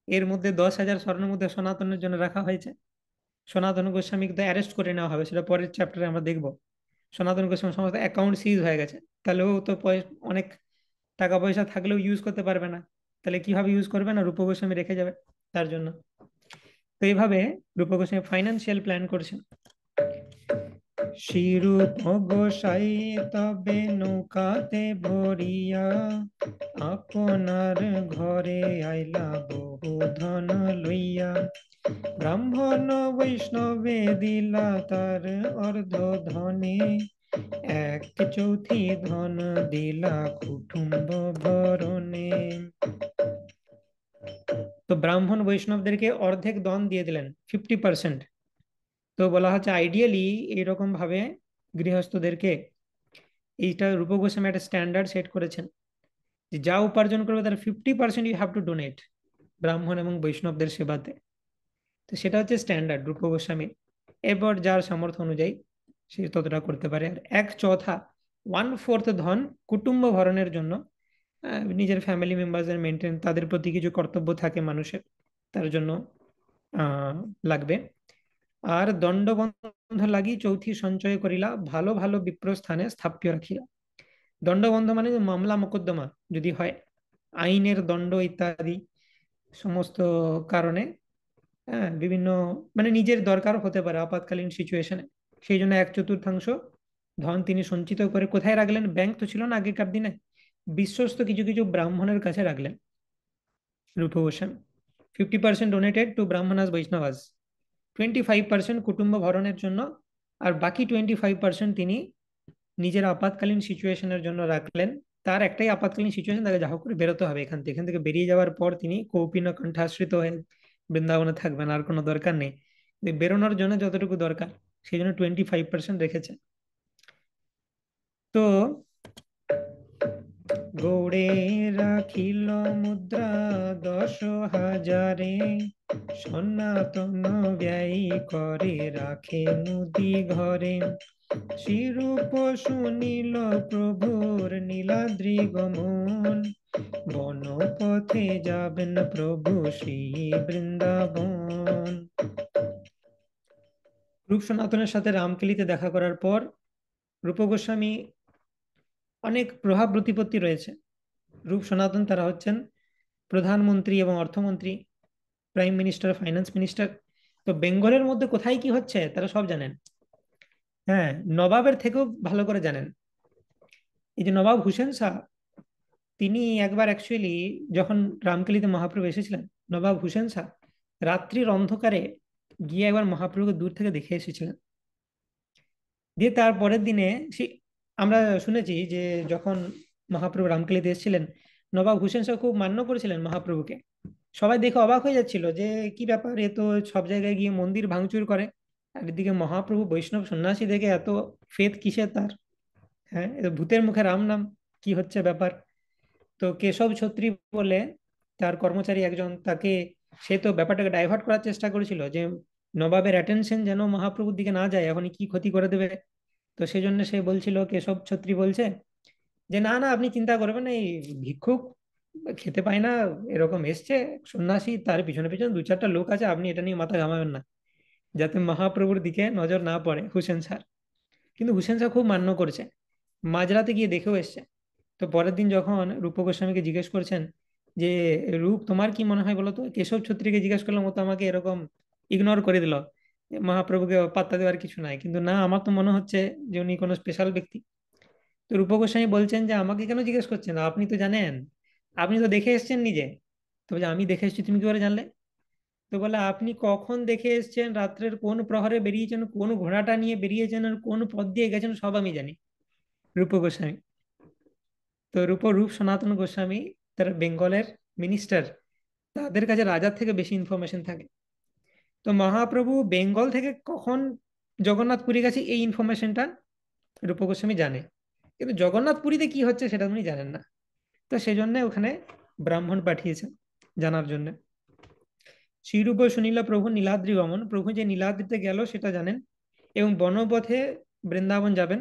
এর মধ্যে 10,000 স্বর্ণ মুদ্রা সনাতনের জন্য রাখা হয়েছে। সনাতন গোস্বামীকে তো অ্যারেস্ট করে নেওয়া হবে, সেটা পরের চ্যাপ্টারে আমরা দেখব। সনাতন গোস্বামী সমস্ত অ্যাকাউন্ট সিজ হয়ে গেছে, তাহলেও তো অনেক টাকা পয়সা থাকলেও ইউজ করতে পারবে না। তাহলে কিভাবে ইউজ করবে, না রূপ গোস্বামী রেখে যাবে তার জন্য। তো এইভাবে রূপ গোস্বামী ফাইন্যান্সিয়াল প্ল্যান করছেন। শ্রীরূপ গোসাই তবে নৌকাতে ভরিয়া আপনার ঘরে আইলা বহু ধন লইয়া, ব্রাহ্মণ বৈষ্ণবে দিলা তার অর্ধ ধনে, এক চৌথি ধন দিলা কুটুম্ব ভরণে। তো ব্রাহ্মণ বৈষ্ণবদেরকে অর্ধেক ধন দিয়ে দিলেন, 50%। তো বলা হচ্ছে আইডিয়ালি এইরকম ভাবে গৃহস্থদেরকে, এইটা রূপ গোস্বামী একটা স্ট্যান্ডার্ড সেট করেছেন, যে যা উপার্জন করবে তার 50% ইউ হ্যাভ টু ডোনেট ব্রাহ্মণ এবং বৈষ্ণবদের সেবাতে। তো সেটা হচ্ছে স্ট্যান্ডার্ড রূপ গোস্বামীর। এরপর যার সামর্থ্য অনুযায়ী সে ততটা করতে পারে। আর এক চৌথা, 1/4 ধন কুটুম্ব ভরণের জন্য, নিজের ফ্যামিলি মেম্বারদের মেনটেন, তাদের প্রতি কিছু কর্তব্য থাকে মানুষের, তার জন্য আহ লাগবে। আর দণ্ডবন্ধ লাগি চৌথি সঞ্চয় করিলা, ভালো ভালো বিপ্র স্থানে স্থাপ্য রাখিলা। দণ্ডবন্ধ মানে যে মামলা মোকদ্দমা যদি হয়, আইনের দণ্ড ইত্যাদি সমস্ত কারণে, হ্যাঁ, বিভিন্ন মানে নিজের দরকার হতে পারে আপাতকালীন সিচুয়েশনে, সেই জন্য 1/4 ধন তিনি সঞ্চিত করে কোথায় রাখলেন, ব্যাংক তো ছিল না আগেকার দিনে, বিশ্বস্ত কিছু কিছু ব্রাহ্মণের কাছে রাখলেন রূপ গোস্বামী। 50% ডোনেটেড টু ব্রাহ্মণাস বৈষ্ণবাস, 25% কুটুম্ব ভরণের জন্য, আর বাকি 25% তিনি নিজের আপাতকালীন সিচুয়েশনের জন্য রাখলেন। তার একটাই আপাতকালীন সিচুয়েশন, তাকে যা হোক করে বেরোতে হবে এখান থেকে বেরিয়ে যাওয়ার পর তিনি কৌপিন কণ্ঠাশ্রিত হয়ে বৃন্দাবনে থাকবেন, আর কোনো দরকার নেই। বেরোনোর জন্য যতটুকু দরকার সেই জন্য 25% রেখেছে। তো গৌড়ে রাখিল মুদ্রা 10,000, সনাতন ব্যয় করে রাখে মুদি ঘরে, শ্রীরূপ শুনিল প্রভুর নীলাদ্রি গমন, বনপথে যাবেন প্রভু শ্রী বৃন্দাবন। রূপ সনাতনের সাথে রামকেলিতে দেখা করার পর রূপ গোস্বামী, অনেক প্রভাব প্রতিপত্তি রয়েছে। রূপ সনাতন তারা হচ্ছেন প্রধানমন্ত্রী এবং অর্থমন্ত্রী, প্রাইম মিনিস্টার, ফাইন্যান্স মিনিস্টার। তো বেঙ্গলের মধ্যে কোথায় কি হচ্ছে তারা সব জানেন, হ্যাঁ, নবাবের থেকেও ভালো করে জানেন। এই যে নবাব হুসেন শাহ, তিনি একবার অ্যাকচুয়ালি যখন রামকেলিতে মহাপ্রভু এসেছিলেন, নবাব হুসেন শাহ রাত্রির অন্ধকারে গিয়ে একবার মহাপ্রভুকে দূর থেকে দেখে এসেছিলেন। দিয়ে তার পরের দিনে সে, আমরা শুনেছি যে যখন মহাপ্রভু রামকেলিতে এসেছিলেন, নবাব হুসেন শাহ খুব মান্য করেছিলেন মহাপ্রভুকে। সবাই দেখে অবাক হয়ে যাচ্ছিল যে কি ব্যাপার, এ তো সব জায়গায় গিয়ে মন্দির ভাঙচুর করে, আর এদিকে মহাপ্রভু বৈষ্ণব সন্ন্যাসী দেখে এত ফেদ কিসের তার, হ্যাঁ, এ তো ভূতের মুখে রাম নাম, কি হচ্ছে ব্যাপার। তো কেশব ছত্রী বলে তার কর্মচারী একজন, তাকে সে তো ব্যাপারটাকে ডাইভার্ট করার চেষ্টা করেছিল, যে নবাবের অ্যাটেনশন যেন মহাপ্রভুর দিকে না যায়, এখন কি ক্ষতি করে দেবে। তো সেই জন্য সে বলছিল, কেশব ছত্রী বলছে যে না না, আপনি চিন্তা করবেন না, এই ভিক্ষুক খেতে পায় না, এরকম এসছে সন্ন্যাসী, তার পিছনে পিছনে দু চারটা লোক আছে, আপনি এটা নিয়ে মাথা ঘামাবেন না, যাতে মহাপ্রভুর দিকে নজর না পড়ে হুসেন স্যার। কিন্তু হুসেন স্যার খুব মান্য করেছে, মাঝরাতে গিয়ে দেখেও এসছে। তো পরের দিন যখন রূপ গোস্বামীকে জিজ্ঞেস করছেন যে রূপ তোমার কি মনে হয় বলো তো, কেশব ছত্রীকে জিজ্ঞেস করলাম, ও তো আমাকে এরকম ইগনোর করে দিল, মহাপ্রভুকে পাত্তা দেওয়ার কিছু নাই, কিন্তু না, আমার তো মনে হচ্ছে যে উনি কোনো স্পেশাল ব্যক্তি। তো রূপ গোস্বামী বলছেন যে আমাকে কেন জিজ্ঞেস করছেন, আপনি তো জানেন, আপনি তো দেখে এসেছেন নিজে। তো বলছে আমি দেখে এসেছি, তুমি কি করে জানলে? তো বলে আপনি কখন দেখে এসেছেন, রাত্রের কোন প্রহরে বেরিয়েছেন, কোন ঘোড়াটা নিয়ে বেরিয়েছেন, আর কোন পথ দিয়ে গেছেন, সব আমি জানি। রূপ গোস্বামী। তো রূপ সনাতন গোস্বামী, তারা বেঙ্গলের মিনিস্টার, তাদের কাছে রাজার থেকে বেশি ইনফরমেশন থাকে। তো মহাপ্রভু বেঙ্গল থেকে কখন জগন্নাথ পুরী গেছে, এই ইনফরমেশনটা রূপ গোস্বামী জানে, কিন্তু জগন্নাথ পুরীতে কি হচ্ছে সেটা উনি জানেন না। তো সেই জন্য ওখানে ব্রাহ্মণ পাঠিয়েছেন জানার জন্য। শ্রীরূপ শুনিল প্রভু নীলাদ্রি গমন, প্রভু যে নীলাদ্রিতে গেল সেটা জানেন, এবং বনপথে বৃন্দাবন যাবেন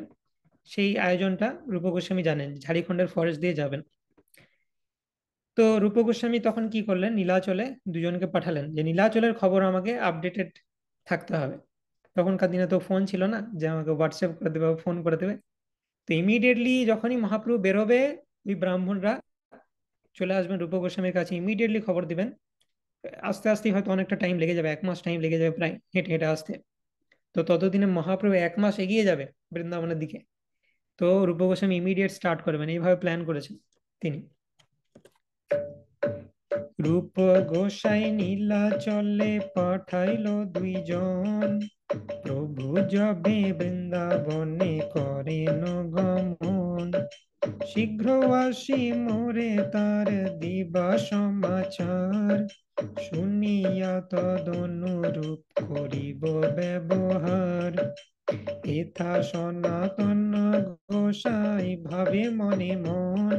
সেই আয়োজনটা রূপ গোস্বামী জানেন, ঝাড়খণ্ডের ফরেস্ট দিয়ে যাবেন। তো রূপ গোস্বামী তখন কি করলেন, নীলাচলে দুজনকে পাঠালেন যে নীলাচলের খবর আমাকে আপডেটেড থাকতে হবে। তখনকার দিনে তো ফোন ছিল না যে আমাকে হোয়াটসঅ্যাপ করে দেবে বা ফোন করে দেবে। তো ইমিডিয়েটলি যখনই মহাপ্রভু বেরোবে, ওই ব্রাহ্মণরা চলে আসবেন রূপ গোস্বামীর কাছে, ইমিডিয়েটলি খবর দিবেন। আস্তে আস্তে হয়তো অনেকটা টাইম লেগে যাবে, 1 মাস টাইম লেগে যাবে প্রায় হেঁটে হেঁটে আসতে। তো ততদিনে মহাপ্রভু 1 মাস এগিয়ে যাবে বৃন্দাবনের দিকে। তো রূপ গোস্বামী ইমিডিয়েট স্টার্ট করবেন, এইভাবে প্ল্যান করেছেন তিনি। রূপ গোসাই নীলাচলে পাঠাইল দুইজন, প্রভু যবে বৃন্দাবনে করেন গমন, শীঘ্র আসি মোরে তার দিবা সমাচার, শুনিয়া তদনুরূপ করিব ব্যবহার। এথা সনাতন গোসাই ভাবে মনে মন,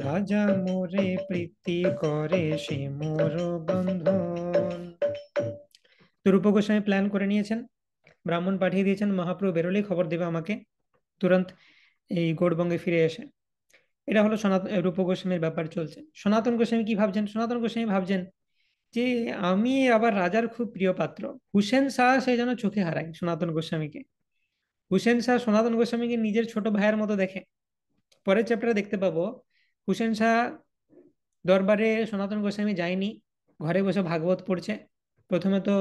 রাজা মোরে প্রীতি করে সে মোর বন্ধন। তো রূপ গোস্বামী প্ল্যান করে নিয়েছেন, ব্রাহ্মণ পাঠিয়ে দিয়েছেন, মহাপ্রভু বেরোলেই খবর দেবে আমাকে তুরন্ত এই গৌড়বঙ্গে ফিরে এসে। এটা হলো সনাতন রূপ গোস্বামীর ব্যাপার চলছে। সনাতন গোস্বামী কি ভাবছেন, সনাতন গোস্বামী ভাবছেন যে আমি আবার রাজার খুব প্রিয় পাত্র, হুসেন শাহ সে যেন চোখে হারায় সনাতন গোস্বামীকে। হুসেন শাহ সনাতন গোস্বামীকে নিজের ছোট ভাইয়ের মতো দেখে। পরের চ্যাপ্টারে দেখতে পাবো হুসেন শাহ দরবারে সনাতন গোস্বামী যায়নি, ঘরে বসে ভাগবত পড়ছে। প্রথমে তো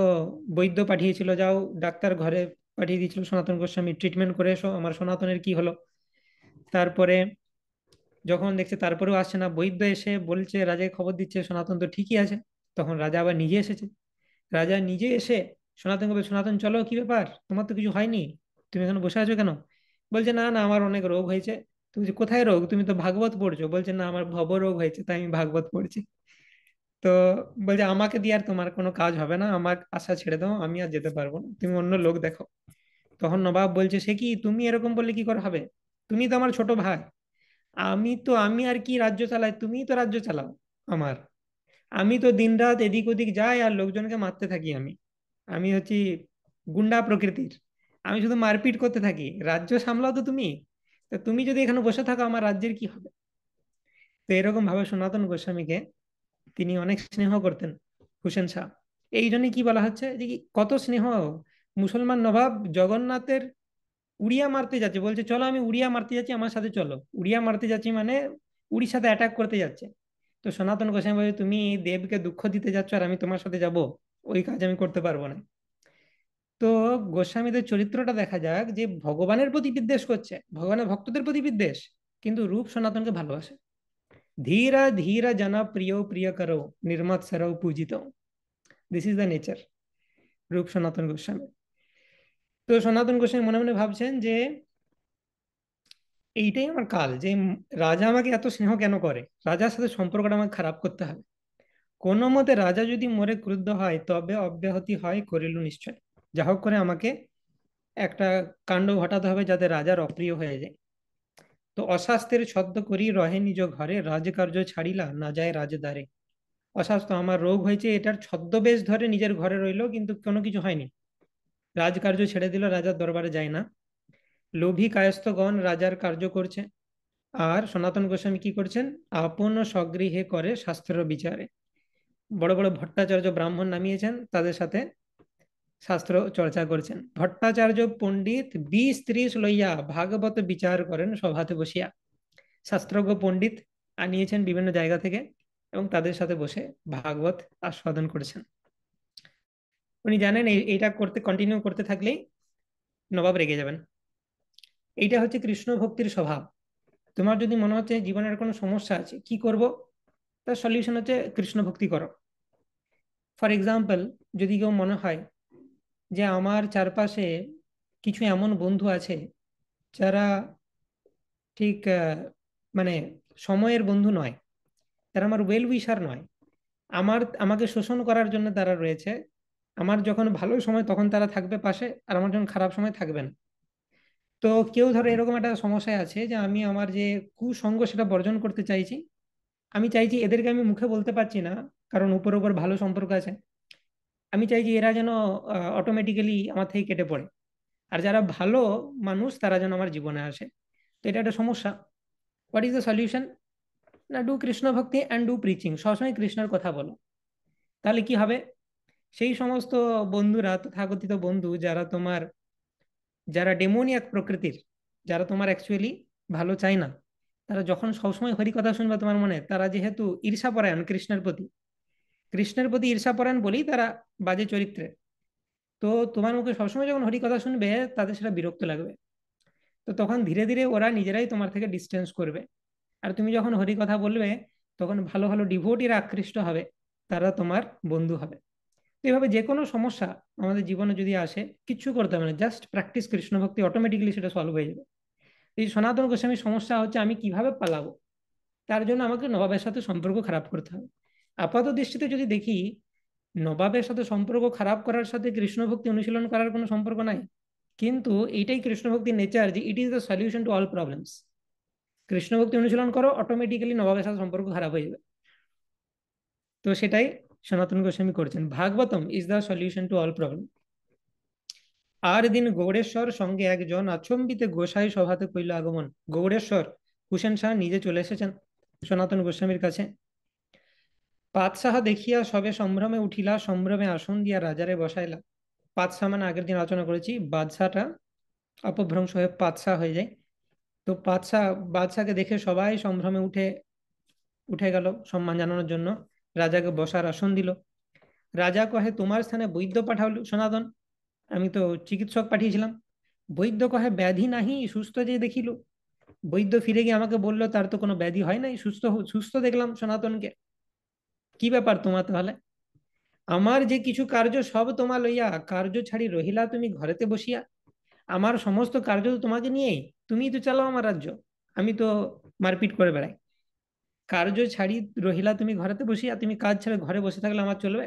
বৈদ্য পাঠিয়েছিল, যাও ডাক্তার ঘরে পাঠিয়ে দিয়েছিল সনাতন গোস্বামী, ট্রিটমেন্ট করে এসো, আমার সনাতনের কি হলো। তারপরে যখন দেখছে তারপরেও আসছে না, বৈদ্য এসে বলছে, রাজাকে খবর দিচ্ছে সনাতন তো ঠিকই আছে। তখন রাজা আবার নিজে এসেছে, রাজা নিজে এসে সনাতনকে বলে, সনাতন চলো, কি ব্যাপার, তোমার তো কিছু হয়নি, তুমি এখানে বসে আছো কেন? বলছে না না, আমার অনেক রোগ হয়েছে। তুমি বলছে, কোথায় রোগ, তুমি তো ভাগবত পড়ছো। বলছে না, আমার ভব রোগ হয়েছে, তাই আমি ভাগবত পড়ছি। তো বলছে আমাকে দিয়ে আর তোমার কোনো কাজ হবে না, আমার আশা ছেড়ে দাও, আমি আর যেতে পারবো না, তুমি অন্য লোক দেখো। তখন নবাব বলছে, সে কি, তুমি এরকম বললে কি করে হবে, তুমি তো আমার ছোট ভাই, আমি আর কি রাজ্য চালাই, তুমিই তো রাজ্য চালাও আমার। আমি তো দিনরাত এদিক ওদিক যাই আর লোকজনকে মারতে থাকি, আমি আমি হচ্ছি গুন্ডা প্রকৃতির, আমি শুধু মারপিট করতে থাকি, রাজ্য সামলাও তো তুমি। তো তুমি যদি এখানে বসে থাকো, আমার রাজ্যের কি হবে? তো এরকম ভাবে সনাতন গোস্বামীকে তিনি অনেক স্নেহ করতেন হুসেন শাহ। এই জন্যই কি বলা হচ্ছে যে কত স্নেহ, মুসলমান নবাব জগন্নাথের উড়িয়া মারতে যাচ্ছে, বলছে চলো আমি উড়িয়া মারতে যাচ্ছি, আমার সাথে চলো। উড়িয়া মারতে যাচ্ছি মানে উড়িষ্যাতে অ্যাটাক করতে যাচ্ছে। তো সনাতন গোস্বামী বলে, তুমি দেবকে দুঃখ দিতে যাচ্ছ আর আমি তোমার সাথে যাব, ওই কাজ আমি করতে পারবো না। তো গোস্বামীদের চরিত্রটা দেখা যাক, যে ভগবানের প্রতি বিদ্বেষ করছে, ভগবানের ভক্তদের প্রতি বিদ্বেষ, কিন্তু রূপ সনাতনকে ভালোবাসে। ধীরা ধীরা জানা প্রিয় প্রিয় করো, নির্মৎ সরও পূজিত। দিস ইজ দ্য নেচার রূপ সনাতন গোস্বামী। তো সনাতন গোস্বামী মনে মনে ভাবছেন যে এইটাই আমার কাল, যে রাজা আমাকে এত স্নেহ কেন করে, রাজার সাথে সম্পর্কটা আমাকে খারাপ করতে হবে। কোনো মতে রাজা যদি মরে ক্রুদ্ধ হয়, তবে অব্যাহতি হয় করিল নিশ্চয়। যা হোক করে আমাকে একটা কাণ্ড ঘটাতে হবে যাতে রাজার অপ্রিয় হয়ে যায়। তো অশাস্ত্রের ছদ্ম করি রহে নিজ ঘরে, রাজকার্য ছাড়িলা না যায় রাজদ্বারে। অস্বাস্থ্য, আমার রোগ হয়েছে, এটার ছদ্মবেশ ধরে নিজের ঘরে রইলো, কিন্তু কোনো কিছু হয়নি। রাজকার্য ছেড়ে দিল, রাজার দরবারে যায় না। লোভী কায়স্থগণ রাজার কার্য করছে, আর সনাতন গোস্বামী কি করছেন? আপন স্বগৃহে করে শাস্ত্র বিচারে। বড় বড় ভট্টাচার্য ব্রাহ্মণ নামিয়েছেন, তাদের সাথে শাস্ত্র চর্চা করছেন। ভট্টাচার্য পণ্ডিত 20-30 লইয়া ভাগবত বিচার করেন সভাতে বসিয়া। শাস্ত্রজ্ঞ পণ্ডিত আনিয়েছেন বিভিন্ন জায়গা থেকে, এবং তাদের সাথে বসে ভাগবত আস্বাদন করেছেন। উনি জানেন এইটা করতে কন্টিনিউ করতে থাকলেই নবাব রেগে যাবেন। এইটা হচ্ছে কৃষ্ণ ভক্তির স্বভাব। তোমার যদি মনে হচ্ছে জীবনের কোনো সমস্যা আছে, কি করব, তার সলিউশন হচ্ছে কৃষ্ণ ভক্তি করো। ফর এক্সাম্পল, যদি কেউ মনে হয় যে আমার চারপাশে কিছু এমন বন্ধু আছে যারা ঠিক মানে সময়ের বন্ধু নয়, তারা আমার ওয়েল উইশার নয়, আমাকে শোষণ করার জন্য তারা রয়েছে, আমার যখন ভালো সময় তখন তারা থাকবে পাশে, আর আমার যখন খারাপ সময় থাকবেন। তো কেউ ধরো এরকম একটা সমস্যায় আছে যে আমি আমার যে কুসঙ্গ সেটা বর্জন করতে চাইছি, আমি চাইছি এদেরকে, আমি মুখে বলতে পারছি না কারণ উপর উপর ভালো সম্পর্ক আছে, আমি চাইছি এরা যেন অটোমেটিক্যালি আমার থেকে কেটে পড়ে, আর যারা ভালো মানুষ তারা যেন আমার জীবনে আসে। তো এটা একটা সমস্যা। What is the solution? না, ডু কৃষ্ণ ভক্তি অ্যান্ড ডু প্রিচিং, সবসময় কৃষ্ণের কথা বলো। তাহলে কি হবে? সেই সমস্ত বন্ধুরা, তথাকথিত বন্ধু, যারা ডেমোনিয়াক প্রকৃতির, যারা তোমার অ্যাকচুয়ালি ভালো চায় না, তারা যখন সবসময় হরি কথা শুনবে তোমার মনে, তারা যেহেতু ঈর্ষাপরায়ণ কৃষ্ণের প্রতি ঈর্ষাপরায়ণ বলেই তারা বাজে চরিত্রে। তো তোমার মুখে সবসময় যখন হরি কথা শুনবে, তাদের সেটা বিরক্ত লাগবে। তো তখন ধীরে ধীরে ওরা নিজেরাই তোমার থেকে ডিস্টেন্স করবে। আর তুমি যখন হরি কথা বলবে, তখন ভালো ভালো ডিভোটিরা আকৃষ্ট হবে, তারা তোমার বন্ধু হবে। তো এইভাবে যে কোনো সমস্যা আমাদের জীবনে যদি আসে, কিচ্ছু করতে হবে না, জাস্ট প্র্যাকটিস কৃষ্ণ ভক্তি, অটোমেটিক্যালি সেটা সলভ হয়ে যাবে। এই সনাতন গোস্বামীর সমস্যা হচ্ছে আমি কিভাবে পালাবো, তার জন্য আমাকে নবাবের সাথে সম্পর্ক খারাপ করতে হবে। আপাত দৃষ্টিতে যদি দেখি, নবাবের সাথে সম্পর্ক খারাপ করার সাথে কৃষ্ণ ভক্তি অনুশীলন করার কোনো সম্পর্ক নাই। কিন্তু এইটাই কৃষ্ণ ভক্তির নেচার, যে it is the solution to all problems. Krishna ভক্তি অনুশীলন করো, অটোমেটিক্যালি নবাবের সাথে সম্পর্ক খারাপ হয়ে যাবে। তো সেটাই সনাতন গোস্বামী করছেন। Bhagavatam is the solution to all problem. আর দিন গৌড়েশ্বর সঙ্গে একজন আচম্বিতে গোসাই সভাতে কইল আগমন। গৌড়েশ্বর হুসেন শাহ নিজে চলে এসেছেন সনাতন গোস্বামীর কাছে। পাতসাহা দেখিয়া সবে সম্ভ্রমে উঠিলা, সম্ভ্রমে আসন দিয়া রাজারে বসাইলা। পাতসাহ মানে আগের দিন আলোচনা করেছি, বাদশাটা অপভ্রংশ হয়ে পাতসাহ হয়ে যায়। তো বাদশাকে দেখে সবাই সম্ভ্রমে উঠে উঠে গেল সম্মান জানানোর জন্য। রাজাকে বসার আসন দিল। রাজা কহে, তোমার স্থানে বৈদ্য পাঠালো সনাতন, আমি তো চিকিৎসক পাঠিয়েছিলাম। বৈদ্য কহে, ব্যাধি নাহি, সুস্থ যে দেখিল। বৈদ্য ফিরে গিয়ে আমাকে বললো তার তো কোনো ব্যাধি হয় নাই, সুস্থ সুস্থ দেখলাম সনাতনকে। কি ব্যাপার তোমার তাহলে? আমার যে কিছু কার্য সব তোমার লইয়া, কার্য ছাড়ি রহিলা তুমি ঘরেতে বসিয়া। আমার সমস্ত কার্য তো তোমাকে নিয়েই, তুমিই তো চালাও আমার রাজ্য, আমি তো মারপিট করে বেড়াই। কার্য ছাড়ি রহিলা তুমি ঘরেতে বসিয়া, তুমি কাজ ছেড়ে ঘরে বসে থাকলে আমার চলবে?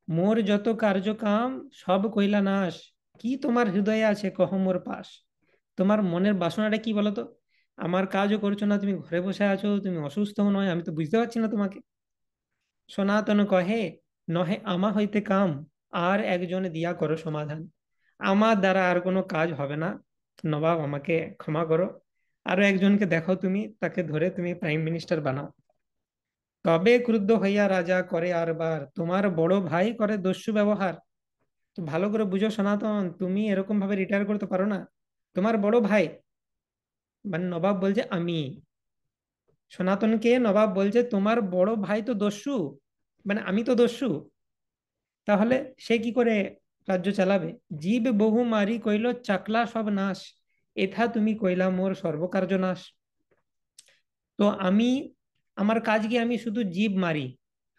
মোর যত কার্যকাম সব কইলা নাশ, কি তোমার হৃদয়ে আছে কহ মোর পাশ। তোমার মনের বাসনাটা কি বলো তো? আমার কাজও করছো না, তুমি ঘরে বসে আছো, তুমি অসুস্থও নয়, আমি তো বুঝতে পারছি না তোমাকে। সনাতন কহে, নহে আমা হইতে কাম, আর একজন দিয়া করো সমাধান। আমার দ্বারা আর কোনো কাজ হবে না, নবাব আমাকে ক্ষমা করো, আরো একজনকে দেখো, তুমি তাকে ধরে তুমি প্রাইম মিনিস্টার বানাও। তবে ক্রুদ্ধ হইয়া রাজা করে আর বার, তোমার বড় ভাই করে দস্যু ব্যবহার। তো ভালো করে বুঝো সনাতন, তুমি এরকম ভাবে রিটায়ার করতে পারো না। তোমার বড় ভাই, মানে নবাব বলছে আমি, সনাতনকে নবাব বলছে তোমার বড় ভাই তো দস্যু, মানে আমি তো দস্যু, তাহলে সে কি করে রাজ্য চালাবে? জীব বহু মারি কইল চাকলা সব নাশ, এথা তুমি কইলা মোর সর্বকার্য নাশ। তো আমার কাজ কি? আমি শুধু জীব মারি,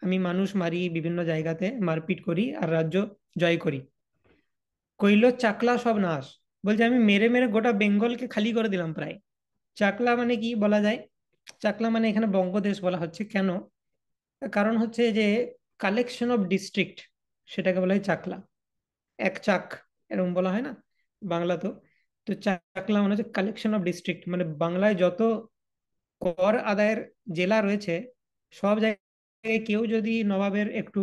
আমি মানুষ মারি, বিভিন্ন জায়গাতে মারপিট করি আর রাজ্য জয় করি। কইল চাকলা সব নাশ, বলছে আমি মেরে মেরে গোটা বেঙ্গলকে খালি করে দিলাম প্রায়। চাকলা মানে কি বলা যায়? চাকলা মানে এখানে বঙ্গদেশ বলা হচ্ছে কেন? কারণ হচ্ছে যে কালেকশন অফ ডিস্ট্রিক্ট, সেটাকে বলা হয় চাকলা। এক চাক, এরকম বলা হয় না বাংলা তো? তো চাকলা মানে হচ্ছে কালেকশন অফ ডিস্ট্রিক্ট, মানে বাংলায় যত কর আদায়ের জেলা রয়েছে, সব জায়গায় কেউ যদি নবাবের একটু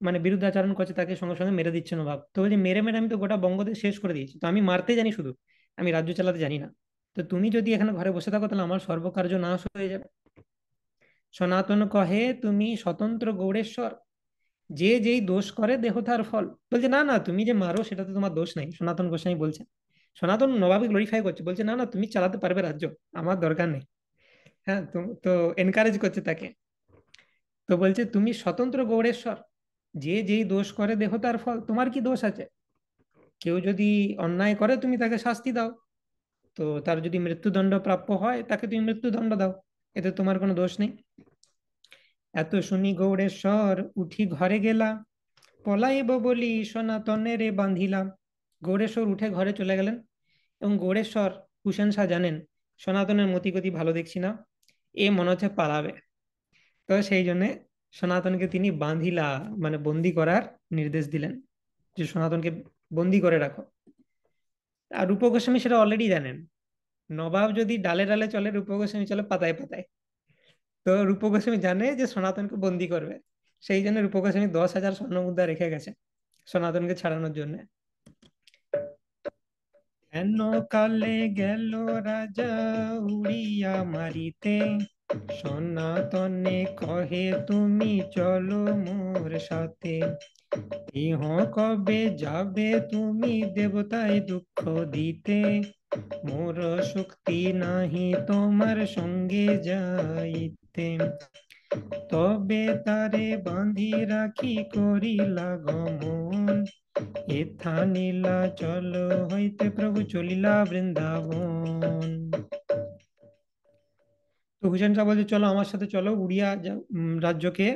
মানে বিরুদ্ধাচরণ করছে তাকে সঙ্গে সঙ্গে মেরে দিচ্ছে নবাব। তো বলছে মেরে মেরে আমি তো গোটা বঙ্গদেশ শেষ করে দিয়েছি, তো আমি মারতে জানি শুধু, আমি রাজ্য চালাতে জানি না। তো তুমি যদি এখানে ঘরে বসে থাকো তাহলে আমার সর্বকার্য নাশ হয়ে যাবে। সনাতন কহে তুমি স্বতন্ত্র গৌড়েশ্বর, যে যেই দোষ করে দেহ তার ফল। বলছে না না, তুমি যে মারো সেটা তো তোমার দোষ নাই, সনাতন গোস্বামী বলছে। সনাতন নবাবকে গ্লোরিফাই করছে, বলছে না না তুমি চালাতে পারবে রাজ্য, আমার দরকার নেই। হ্যাঁ, তো তো এনকারেজ করছে তাকে। তো বলছে তুমি স্বতন্ত্র গৌড়েশ্বর, যে যেই দোষ করে দেহ তার ফল, তোমার কি দোষ আছে? কেউ যদি অন্যায় করে তুমি তাকে শাস্তি দাও, তো তার যদি মৃত্যুদণ্ড প্রাপ্য হয় তাকে তুমি মৃত্যুদণ্ড দাও, এতে তোমার কোনো দোষ নেই। এত শুনি গৌড়েশ্বর উঠি ঘরে গেলা, পলাইব বলি সনাতনের বাঁধিলাম। গৌড়েশ্বর উঠে ঘরে চলে গেলেন, এবং গৌড়েশ্বর কুষাণ শাহ জানেন সনাতনের মতিগতি ভালো দেখছি না, এ মনে হচ্ছে পালাবে। তো সেই জন্যে সনাতনকে তিনি বাঁধিলা মানে বন্দি করার নির্দেশ দিলেন, যে সনাতনকে বন্দি করে রাখো। আর রূপ গোস্বামী সেটা অলরেডি জানেন, নবাব যদি ডালে ডালে চলে রূপ গোস্বামী চলে পাতায় পাতায়। তো রূপ গোস্বামী জানে যে সনাতনকে বন্দি করবে, সেই জন্য রূপ গোস্বামী 10,000 স্বর্ণ মুদ্রা রেখে গেছে সনাতনকে ছাড়ানোর জন্য। হেন কালে গেল রাজা উড়িয়া মারিতে, সনাতনে কহে তুমি চলো মোর সাথে। ইহ কবে যাবে তুমি দেবতায় দুঃখ দিতে, মোর শক্তি নাহি তোমার সঙ্গে যাইতে। তবে তারে বাঁধি রাখি করিলা গমন, এথা নীলা চল হইতে প্রভু চলিলা বৃন্দাবন। তো হুসেন শাহ বলছে চলো আমার সাথে চলো, উড়িয়া রাজ্যকে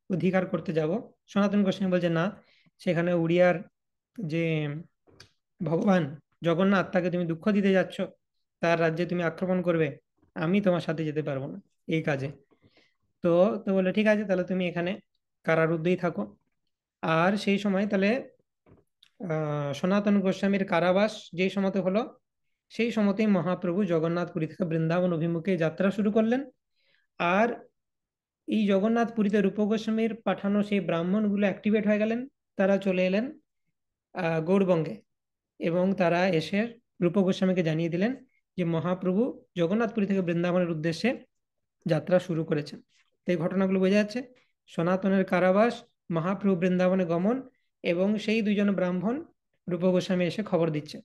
অধিকার করতে যাব। সনাতন গোস্বামী বলছে না, সেখানে উড়িয়ার যে ভগবান জগন্নাথ তাকে তুমি দুঃখ দিতে যাচ্ছ, তার রাজ্যে তুমি আক্রমণ করবে, আমি তোমার সাথে যেতে পারবো না এই কাজে। তো তো বলে ঠিক আছে, তাহলে তুমি এখানে কারারুদ্ধই থাকো। আর সেই সময় তাহলে সনাতন গোস্বামীর কারাবাস যেই সময়তে হলো, সেই সময়তেই মহাপ্রভু জগন্নাথপুরী থেকে বৃন্দাবন অভিমুখে যাত্রা শুরু করলেন। আর এই জগন্নাথপুরীতে রূপ গোস্বামীর পাঠানো সেই ব্রাহ্মণগুলো অ্যাক্টিভেট হয়ে গেলেন, তারা চলে এলেন গৌড়বঙ্গে। এবং তারা এসে রূপ গোস্বামীকে জানিয়ে দিলেন যে মহাপ্রভু জগন্নাথপুরী থেকে বৃন্দাবনের উদ্দেশ্যে যাত্রা শুরু করেছেন। তো এই ঘটনাগুলো বোঝা যাচ্ছে, সনাতনের কারাবাস, মহাপ্রভু বৃন্দাবনে গমন, এবং সেই দুইজন ব্রাহ্মণ রূপ গোস্বামী এসে খবর দিচ্ছে।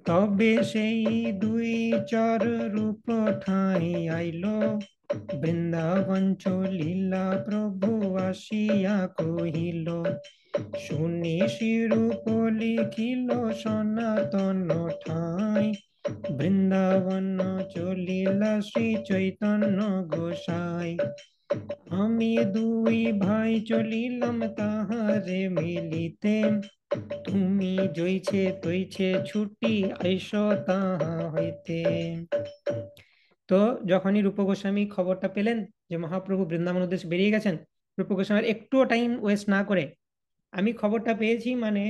তবে সেই দুই চর রূপ ঠাঁই আইল, বৃন্দাবন চলিলা প্রভু আসিয়া কহিল। শুনি শিরূপ লিখিল সনাতন ঠাঁই, বৃন্দাবন চলিলা শ্রী চৈতন্য গোসাই। আমি দুই ভাই চলিলাম তাহারে মিলিতে, তুমি জইছে তৈছে ছুটি আইস তাহা হইতে। তো যখনই রূপ গোস্বামী খবরটা পেলেন যে মহাপ্রভু বৃন্দাবন উদ্দেশ্যে বেরিয়ে গেছেন, রূপ গোস্বামীর একটুও টাইম ওয়েস্ট না করে, আমি খবরটা পেয়েছি মানে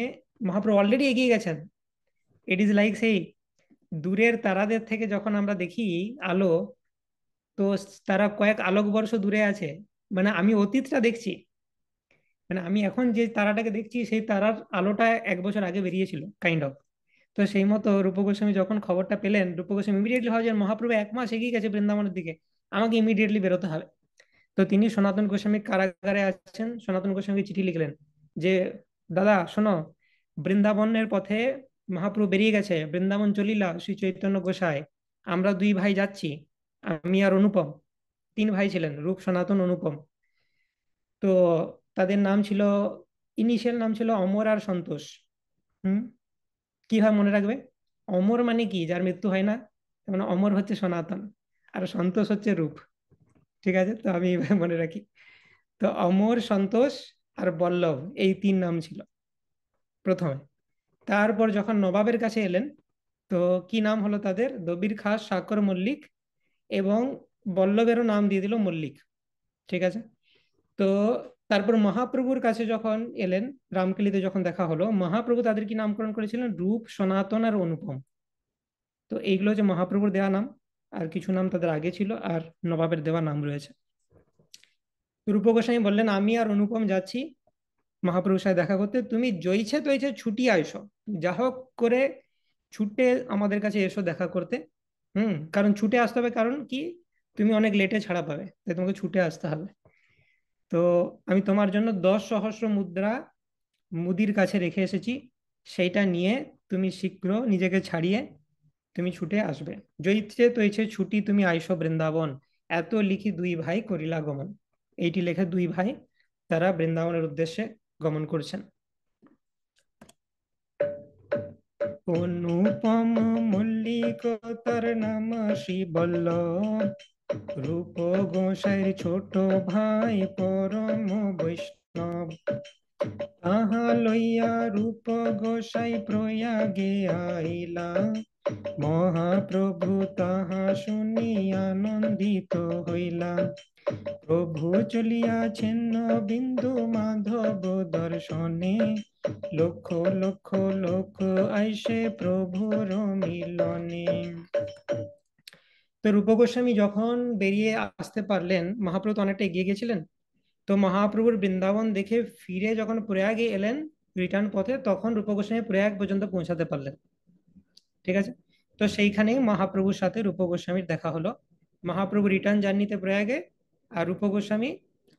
মহাপ্রভু অলরেডি এগিয়ে গেছেন। ইট ইজ লাইক সেই দূরের তারাদের থেকে যখন আমরা দেখি আলো, তো তারা কয়েক আলোকবর্ষ দূরে আছে, মানে আমি অতীতটা দেখছি, মানে আমি এখন যে তারাটাকে দেখছি সেই তারার আলোটা 1 বছর আগে বেরিয়েছিল কাইন্ড অফ। তো সেই মতো রূপ গোস্বামী যখন খবরটা পেলেন, রূপ গোস্বামী ইমিডিয়েটলি ভাবছেন মহাপ্রভু 1 মাস এগিয়ে গেছে বৃন্দাবনের দিকে, আমাকে ইমিডিয়েটলি বেরোতে হবে। তো তিনি সনাতন গোস্বামী কারাগারে আছেন, সনাতন গোস্বামীকে চিঠি লিখলেন যে দাদা শোনো, বৃন্দাবনের পথে মহাপ্রভু বেরিয়ে গেছে, বৃন্দাবন চলিলা শ্রী চৈতন্য গোসাই, আমরা দুই ভাই যাচ্ছি, আমি আর অনুপম। 3 ভাই ছিলেন, রূপ, সনাতন, অনুপম। তো তাদের নাম ছিল, ইনিশিয়াল নাম ছিল অমর আর সন্তোষ। হুম, কিভাবে মনে রাখবে? অমর মানে কি, যার মৃত্যু হয় না, মানে অমর হচ্ছে সনাতন, আর সন্তোষ হচ্ছে রূপ। ঠিক আছে, তো আমি এইভাবে মনে রাখি। তো অমর, সন্তোষ আর বল্লভ, এই 3 নাম ছিল প্রথমে। তারপর যখন নবাবের কাছে এলেন, তো কি নাম হলো তাদের, দবির খাস, সাকর, মল্লিক, এবং বল্লভেরও নাম দিয়ে দিল মল্লিক। ঠিক আছে। তো তারপর মহাপ্রভুর কাছে যখন এলেন, রামকেলিতে যখন দেখা হলো, মহাপ্রভু তাদের কি নামকরণ করেছিলেন, রূপ, সনাতন আর অনুপম। তো এইগুলো হচ্ছে মহাপ্রভুর দেওয়া নাম। আর কিছু নাম তাদের আগে ছিল, আর নবাবের দেওয়া নাম রয়েছে। রূপ গোস্বামী বললেন, আমি আর অনুপম যাচ্ছি মহাপ্রভুর সাথে দেখা করতে, তুমি জয়ছে তৈছে ছুটি আইসো, যা হোক করে ছুটে আমাদের কাছে এসো দেখা করতে। কারণ ছুটে আসতে হবে, কারণ কি, তুমি অনেক লেটে ছাড়া পাবে, তাই তোমাকে ছুটে আসতে হবে। তো আমি তোমার জন্য 10 সহস্র মুদ্রা মুদির কাছে রেখে এসেছি, সেইটা নিয়ে তুমি শীঘ্র নিজেকে ছাড়িয়ে তুমি ছুটে আসবে। জয়িত্রে তৈছে ছুটি তুমি আইসো বৃন্দাবন, এত লিখি দুই ভাই করিলা গমন। এইটি লেখে দুই ভাই তারা বৃন্দাবনের উদ্দেশ্যে গমন করছেন। অনুপম মল্লিক তার নাম শ্রীবল্লভ, রূপ গোসাইর ছোট ভাই পরম বৈষ্ণব। তাহা লইয়া রূপ গোসাই প্রয়াগে আইলা, মহাপ্রভু তাহা শুনি আনন্দিত হইলা। প্রভু চলিয়াছেন বিন্দু মাধব দর্শনে, লক্ষ লক্ষ লোক আইসে প্রভুর মিলনে। তো রূপ গোস্বামী যখন বেরিয়ে আসতে পারলেন, মহাপ্রভু তো অনেকটা এগিয়ে গেছিলেন, তো মহাপ্রভুর বৃন্দাবন দেখে ফিরে যখন প্রয়াগে এলেন রিটার্ন পথে, তখন রূপ গোস্বামী প্রয়াগ পর্যন্ত পৌঁছাতে পারলেন। ঠিক আছে, তো সেইখানেই মহাপ্রভুর সাথে রূপ গোস্বামীর দেখা হলো। মহাপ্রভু রিটার্ন জার্নিতে প্রয়াগে, আর রূপ গোস্বামী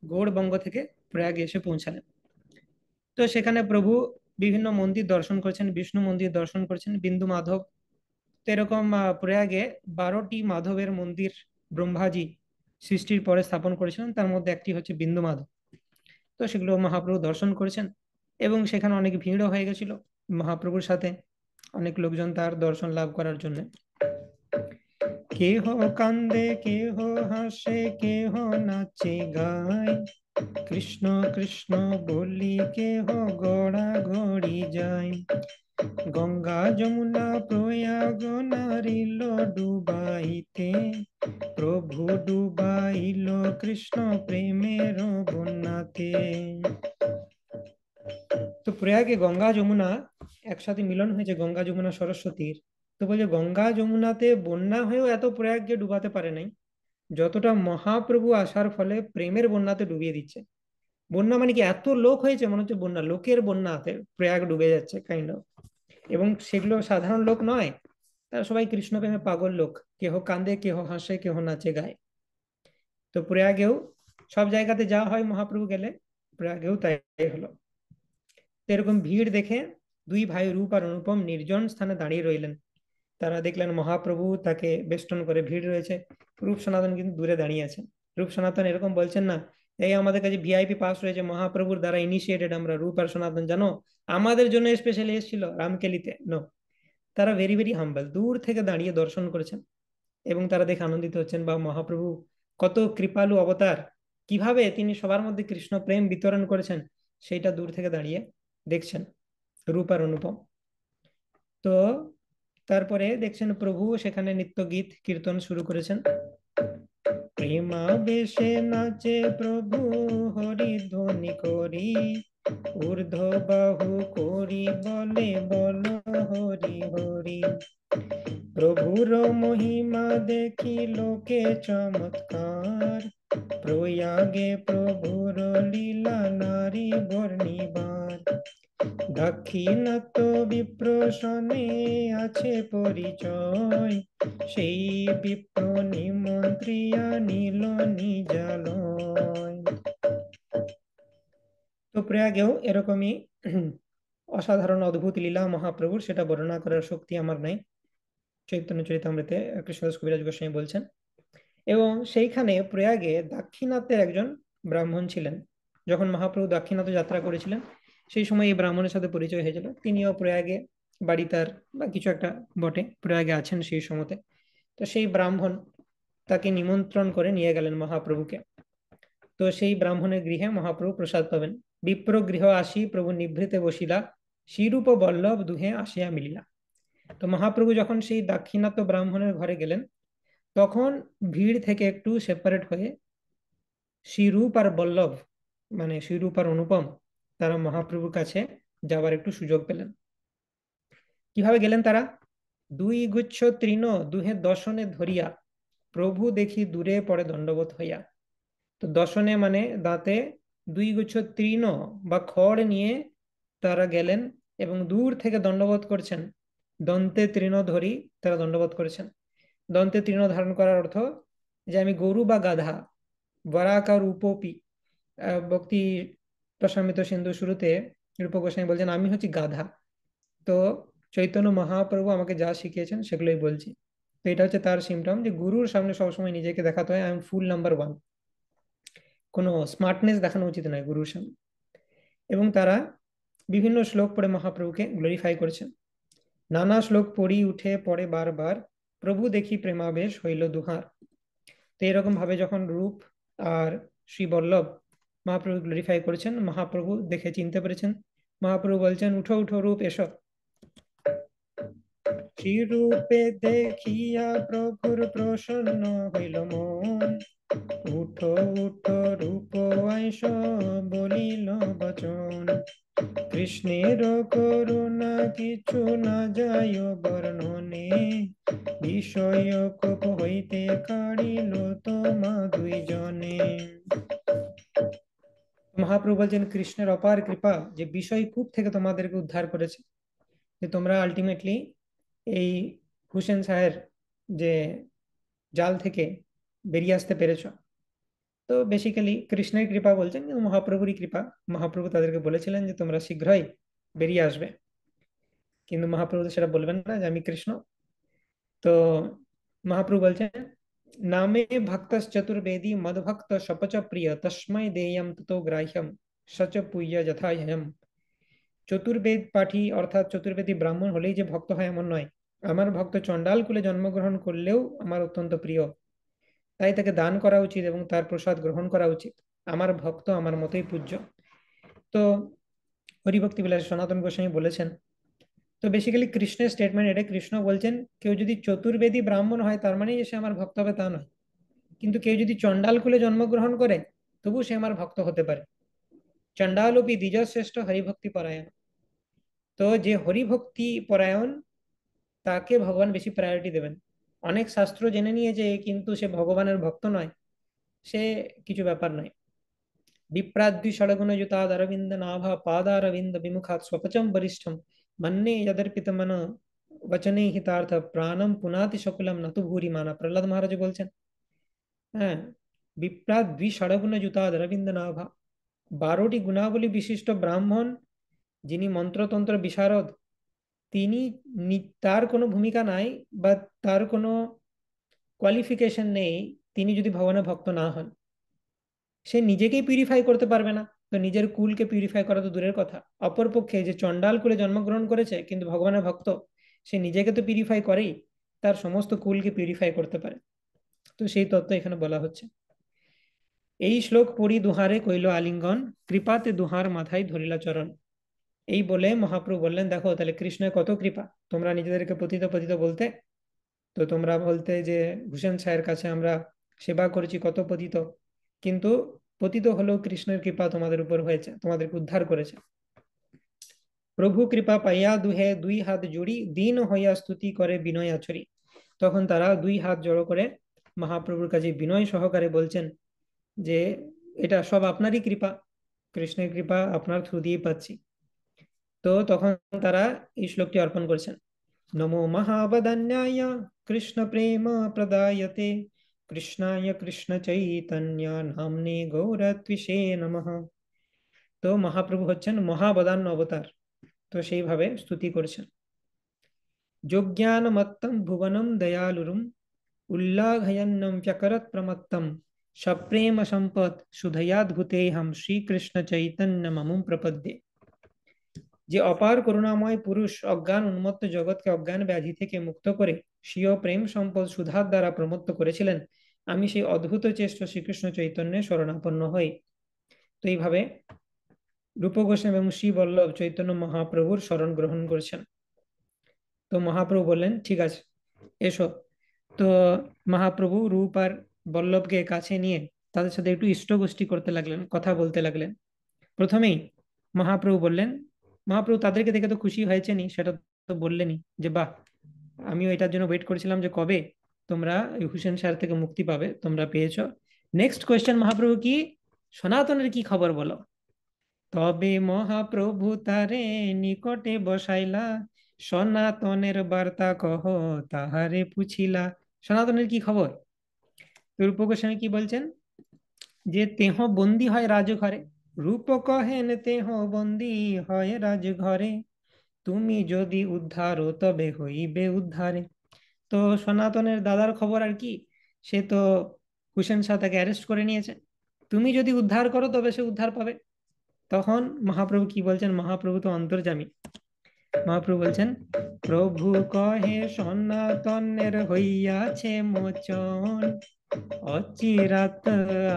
গৌড়বঙ্গ থেকে প্রয়াগে এসে পৌঁছালেন। তো সেখানে প্রভু বিভিন্ন মন্দির দর্শন করেছেন, বিষ্ণু মন্দির দর্শন করেছেন, বিন্দু মাধব। তো এরকম প্রয়াগে 12টি মাধবের মন্দির ব্রহ্মাজি সৃষ্টির পরে স্থাপন করেছিলেন, তার মধ্যে একটি হচ্ছে বিন্দু মাধব। তো সেগুলো মহাপ্রভু দর্শন করেছেন, এবং সেখানে অনেক ভিড়ও হয়ে গেছিল মহাপ্রভুর সাথে, অনেক লোকজন তার দর্শন লাভ করার জন্য। কেহ কান্দে কেহ হাসে কেহ নাচে গায়, কৃষ্ণ কৃষ্ণ বলি কেহ গড়া গড়ি যায়। গঙ্গা যমুনা প্রয়াগ নারিল ডুবাইতে, প্রভু ডুবাইল কৃষ্ণ প্রেমের বন্যাতে। তো প্রয়াগে গঙ্গা যমুনা একসাথে মিলন হয়েছে, গঙ্গা যমুনা সরস্বতীর। তো বলছে গঙ্গা যমুনাতে বন্যা হয়েও এত প্রয়াগকে ডুবাতে পারে নাই, যতটা মহাপ্রভু আসার ফলে প্রেমের বন্যাতে ডুবিয়ে দিচ্ছে। বন্যা মানে কি, এত লোক হয়েছে মনে হচ্ছে বন্যা, লোকের বন্যাতে প্রয়াগ ডুবে যাচ্ছে কাইন্ড অফ। এবং সেগুলো সাধারণ লোক নয়, তারা সবাই কৃষ্ণ প্রেমে পাগল লোক, কেহ কান্দে কেহ হাসে কেহ নাচে গায়। তো প্রয়াগেও সব জায়গাতে যাওয়া হয় মহাপ্রভু গেলে, প্রয়াগেও তাই হলো। তো এরকম ভিড় দেখে দুই ভাই রূপ আর অনুপম নির্জন স্থানে দাঁড়িয়ে রইলেন। তারা দেখলেন মহাপ্রভু তাকে বেষ্টন করে ভিড় রয়েছে, রূপ সনাতন কিন্তু দূরে দাঁড়িয়ে আছেন। রূপ সনাতন এরকম বলছেন না, এই আমাদের কাছে ভিআইপি পাস রয়েছে, মহাপ্রভুর দ্বারা ইনিশিয়েটেড আমরা, রূপ আর সনাতন জানো আমাদের জন্য স্পেশালি এসেছিল রামকেলিতে। নো, তারা ভেরি ভেরি হাম্বল, দূর থেকে দাঁড়িয়ে দর্শন করেছেন, এবং তারা দেখে আনন্দিত হচ্ছেন, বা মহাপ্রভু কত কৃপালু অবতার, কিভাবে তিনি সবার মধ্যে কৃষ্ণ প্রেম বিতরণ করেছেন, সেইটা দূর থেকে দাঁড়িয়ে দেখছেন রূপ আর অনুপম। তো তারপরে দেখছেন প্রভু সেখানে নিত্য গীত কীর্তন শুরু করেছেন। প্রেমাবেশে নাচে প্রভু হরি ধ্বনি করি, ঊর্ধ্ব বাহু করি বলে বল হরি হরি। প্রভুর মহিমা দেখি লোকে চমৎকার, প্রয়াগে প্রভুর লীলা নারী বর্ণিবার। দাক্ষিণাত্য বিপ্রসনে আছে পরিচয়, সেই বিপ্র নিমন্ত্রিয়া নীল নিজালয়। তো প্রয়াগেও এরকমই অসাধারণ অদ্ভুত লীলা মহাপ্রভুর, সেটা বর্ণনা করার শক্তি আমার নাই। চৈতন্য চরিতামৃতে কৃষ্ণদাস কবিরাজ গোস্বামী বলছেন। এবং সেইখানে প্রয়াগে দাক্ষিণাত্যের একজন ব্রাহ্মণ ছিলেন। যখন মহাপ্রভু দাক্ষিণাত্য যাত্রা করেছিলেন, সেই সময় এই ব্রাহ্মণের সাথে পরিচয় হয়েছিল। তিনিও প্রয়াগে, বাড়ি তার বা কিছু একটা বটে, প্রয়াগে আছেন সেই সময়তে। তো সেই ব্রাহ্মণ তাকে নিমন্ত্রণ করে নিয়ে গেলেন মহাপ্রভুকে। তো সেই ব্রাহ্মণের গৃহে মহাপ্রভু প্রসাদ পাবেন। বিপ্র গৃহ আসি প্রভু নিভৃতে বসিলা, শ্রীরূপ বল্লভ দুহে আসিয়া মিলিলা। তো মহাপ্রভু যখন সেই দাক্ষিণাত্য ব্রাহ্মণের ঘরে গেলেন, তখন ভিড় থেকে একটু সেপারেট হয়ে শ্রীরূপ আর বল্লভ, মানে শ্রীরূপ আর অনুপম, তারা মহাপ্রভুর কাছে যাওয়ার একটু সুযোগ পেলেন। কিভাবে গেলেন তারা? দুই গুচ্ছ তৃণ দুহে দর্শনে ধরিয়া, প্রভু দেখি দূরে পড়ে দণ্ডবোধ হইয়া। তো দশনে মানে দাঁতে দুই গুচ্ছ তৃণ বা খড় নিয়ে তারা গেলেন এবং দূর থেকে দণ্ডবোধ করছেন। দন্তে তৃণ ধরি তারা দণ্ডবোধ করেছেন। দন্তে তৃণ ধারণ করার অর্থ যে আমি গরু বা গাধা। বরাকার উপপি ভক্তি প্রশমিত সিন্ধু শুরুতে রূপ গোস্বামী বলছেন আমি হচ্ছি গাধা। তো চৈতন্য মহাপ্রভু আমাকে যা শিখিয়েছেন সেগুলোই বলছি। তো এটা হচ্ছে তার সিমটম যে গুরুর সামনে সবসময় নিজেকে দেখাতে হয় I am full number one. কোনো স্মার্টনেস দেখানো উচিত নয় গুরুর সামনে। এবং তারা বিভিন্ন শ্লোক পড়ে মহাপ্রভুকে গ্লোরিফাই করেছেন। নানা শ্লোক পড়ি উঠে পড়ে বারবার, প্রভু দেখি প্রেমাবেশ হইল দুহার। তো এরকম ভাবে যখন রূপ আর শ্রী বল্লভ মহাপ্রভু গ্লোরিফাই করেছেন, মহাপ্রভু দেখে চিনতে পেরেছেন। মহাপ্রভু বলছেন উঠো উঠো রূপ এসো। শ্রী রূপে দেখিয়া প্রভুর প্রসন্ন হইল মন, উঠো উঠো রূপ আইস বলিল বচন। কৃষ্ণের করুণা কিছু না যায় বর্ণনে, বিষয় কোপ হইতে কাড়িল তোমা দুইজনে। মহাপ্রভু বলছেন কৃষ্ণের অপার কৃপা যে বিষয় কূপ থেকে তোমাদেরকে উদ্ধার করেছে, যে তোমরা আলটিমেটলি এই হুসেন শাহের যে জাল থেকে বেরিয়ে আসতে পেরেছ। তো বেসিক্যালি কৃষ্ণের কৃপা বলছেন কিন্তু মহাপ্রভুরই কৃপা। মহাপ্রভু তাদেরকে বলেছিলেন যে তোমরা শীঘ্রই বেরিয়ে আসবে, কিন্তু মহাপ্রভু তো সেটা বলবেন না যে আমি কৃষ্ণ। তো মহাপ্রভু বলছেন নামে ভক্ত চতুর্বেদী মদভক্ত সপচ প্রিয় তস্মৈ দেয়ম ততো গ্রাহ্যম সচ পূজ্য যথাহ্যম। চতুর্বেদ পাঠী অর্থাৎ চতুর্বেদী ব্রাহ্মণ হলেই যে ভক্ত হয় এমন নয়। আমার ভক্ত চণ্ডাল কুলে জন্মগ্রহণ করলেও আমার অত্যন্ত প্রিয়, তাই তাকে দান করা উচিত এবং তার প্রসাদ গ্রহণ করা উচিত। আমার ভক্ত আমার মতোই পূজ্য। তো হরিভক্তি বিলাস সনাতন গোস্বামী বলেছেন। তো বেসিক্যালি কৃষ্ণের স্টেটমেন্ট এটা, কৃষ্ণ বলছেন কেউ যদি চতুর্বেদী ব্রাহ্মণ হয় তার মানে সে আমার ভক্ত হবে তা নয়, কিন্তু কেউ যদি চণ্ডাল কুলে জন্মগ্রহণ করে তবু সে আমার ভক্ত হতে পারে। চণ্ডালোপি দ্বিজ শ্রেষ্ঠ হরিভক্তি পরায়ণ। তো যে হরিভক্তি পরায়ণ তাকে ভগবান বেশি প্রায়োরিটি দেবেন। অনেক শাস্ত্র জেনে নিয়েছে কিন্তু সে ভগবানের ভক্ত নয়, সে কিছু ব্যাপার নয়। বিপ্রাদ্বি ষড়গুণ যুতাদ অরবিন্দ নাভা পাদারবিন্দ বিমুখাত স্বপচম বরিষ্ঠম মন্যে যদর্পিতমন वचने हितार्थ प्राणम पुनाति शकुलम नतु भूरि माना। प्रहलाद महाराज বলছেন হ্যাঁ, বিপ্রাদ দ্বিষড়গুণ যুতাদ অরবিন্দ নাভা, 12টি গুণাবলী বিশিষ্ট ব্রাহ্মণ যিনি মন্ত্রতন্ত্র বিশারদ, তিনি তার কোনো ভূমিকা নাই বা তার কোনো কোয়ালিফিকেশন নেই। তিনি যদি ভগবানের ভক্ত না হন, সে নিজেকেই পিউরিফাই করতে পারবে না, তো নিজের কুলকে পিউরিফাই করা তো দূরের কথা। অপরপক্ষে যে চণ্ডাল কুলে জন্মগ্রহণ করেছে কিন্তু ভগবানের ভক্ত, সে নিজেকে তো পিউরিফাই করেই, তার সমস্ত কুলকে পিউরিফাই করতে পারে। তো সেই তত্ত্ব এখানে বলা হচ্ছে। এই শ্লোক পড়ি দুহারে কইল আলিঙ্গন, কৃপাতে দুহার মাথায় ধরিলা চরণ। এই বলে মহাপ্রভু বললেন দেখো তাহলে কৃষ্ণের কত কৃপা। তোমরা নিজেদেরকে পতিত পতিত বলতে, তো তোমরা বলতে যে ভূষণ সাহের কাছে আমরা সেবা করেছি কত পতিত, কিন্তু পতিত হলেও কৃষ্ণের কৃপা তোমাদের উপর হয়েছে, তোমাদেরকে উদ্ধার করেছে। প্রভু কৃপা পাইয়া দুহে দুই হাত জুড়ি দীন হইয়া স্তুতি করে বিনয় আচরি। তখন তারা দুই হাত জড়ো করে মহাপ্রভুর কাছে বিনয় সহকারে বলছেন যে এটা সব আপনারই কৃপা, কৃষ্ণের কৃপা আপনার থ্রু দিয়ে পাচ্ছি। তো তখন তারা এই শ্লোকটি অর্পণ করছেন। নমো মহাবদন্যায় কৃষ্ণ প্রেম প্রদায়তে কৃষ্ণায় কৃষ্ণ চৈতন্য নাম্নে গৌরত্বিষে নমঃ। তো মহাপ্রভু হচ্ছেন মহাবদান্য অবতার, তো সেইভাবে স্তুতি করছেন। যোজ্ঞানমত্তম ভুবনম দয়ালুরুম উল্লাঘয়ন্নম চকরৎ প্রমত্তম সপ্রেম সম্পদ সুধয়াদ্ভুতেহম শ্রীকৃষ্ণ চৈতন্য মমুম প্রপদ্যে। যে অপার করুণাময় পুরুষ অজ্ঞান উন্মত্ত জগৎকে অজ্ঞান ব্যাধি থেকে মুক্ত করে স্বীয় প্রেম সম্পদ সুধার দ্বারা প্রমত্ত করেছিলেন, আমি সেই অদ্ভুত চেষ্ট শ্রীকৃষ্ণ চৈতন্যে শরণাপন্ন হই। তো এইভাবে রূপ গোস্বামী এবং শ্রী বল্লভ চৈতন্য মহাপ্রভুর শরণ গ্রহণ করেছেন। তো মহাপ্রভু বললেন ঠিক আছে এসো। তো মহাপ্রভু রূপ আর বল্লভকে কাছে নিয়ে তাদের সাথে একটু ইষ্টগোষ্ঠী করতে লাগলেন, কথা বলতে লাগলেন। প্রথমেই মহাপ্রভু বললেন, মহাপ্রভু তাদেরকে দেখে তো খুশি হয়েছেনি, সেটা তো বললেনই যে বাহ, আমিও এটার জন্য ওয়েট করেছিলাম যে কবে তোমরা হুসেন স্যার থেকে মুক্তি পাবে, তোমরা পেয়েছো। নেক্সট কোয়েশ্চেন মহাপ্রভু কি, সনাতনের কি খবর বলো। তবে মহাপ্রভু তারে নিকটে বসাইলা, সনাতনের বার্তা কহ তাহারে পুছিলা। সনাতনের কি খবর? তো রূপ গোস্বামী কি বলছেন, যে তেহ বন্দি হয় রাজঘরে। রূপ কহেন তেহ বন্দি হয় রাজঘরে, তুমি যদি উদ্ধারো তবে হইবে উদ্ধারে। তো সনাতনের দাদার খবর আর কি, সে তো হুসেন শাহ তাকে অ্যারেস্ট করে নিয়েছে, তুমি যদি উদ্ধার করো তবে সে উদ্ধার পাবে। তখন মহাপ্রভু কি বলছেন, মহাপ্রভু তো অন্তর্যামী, মহাপ্রভু বলছেন, প্রভু কহে সনাতনের হইয়াছে মোচন, অচিরাত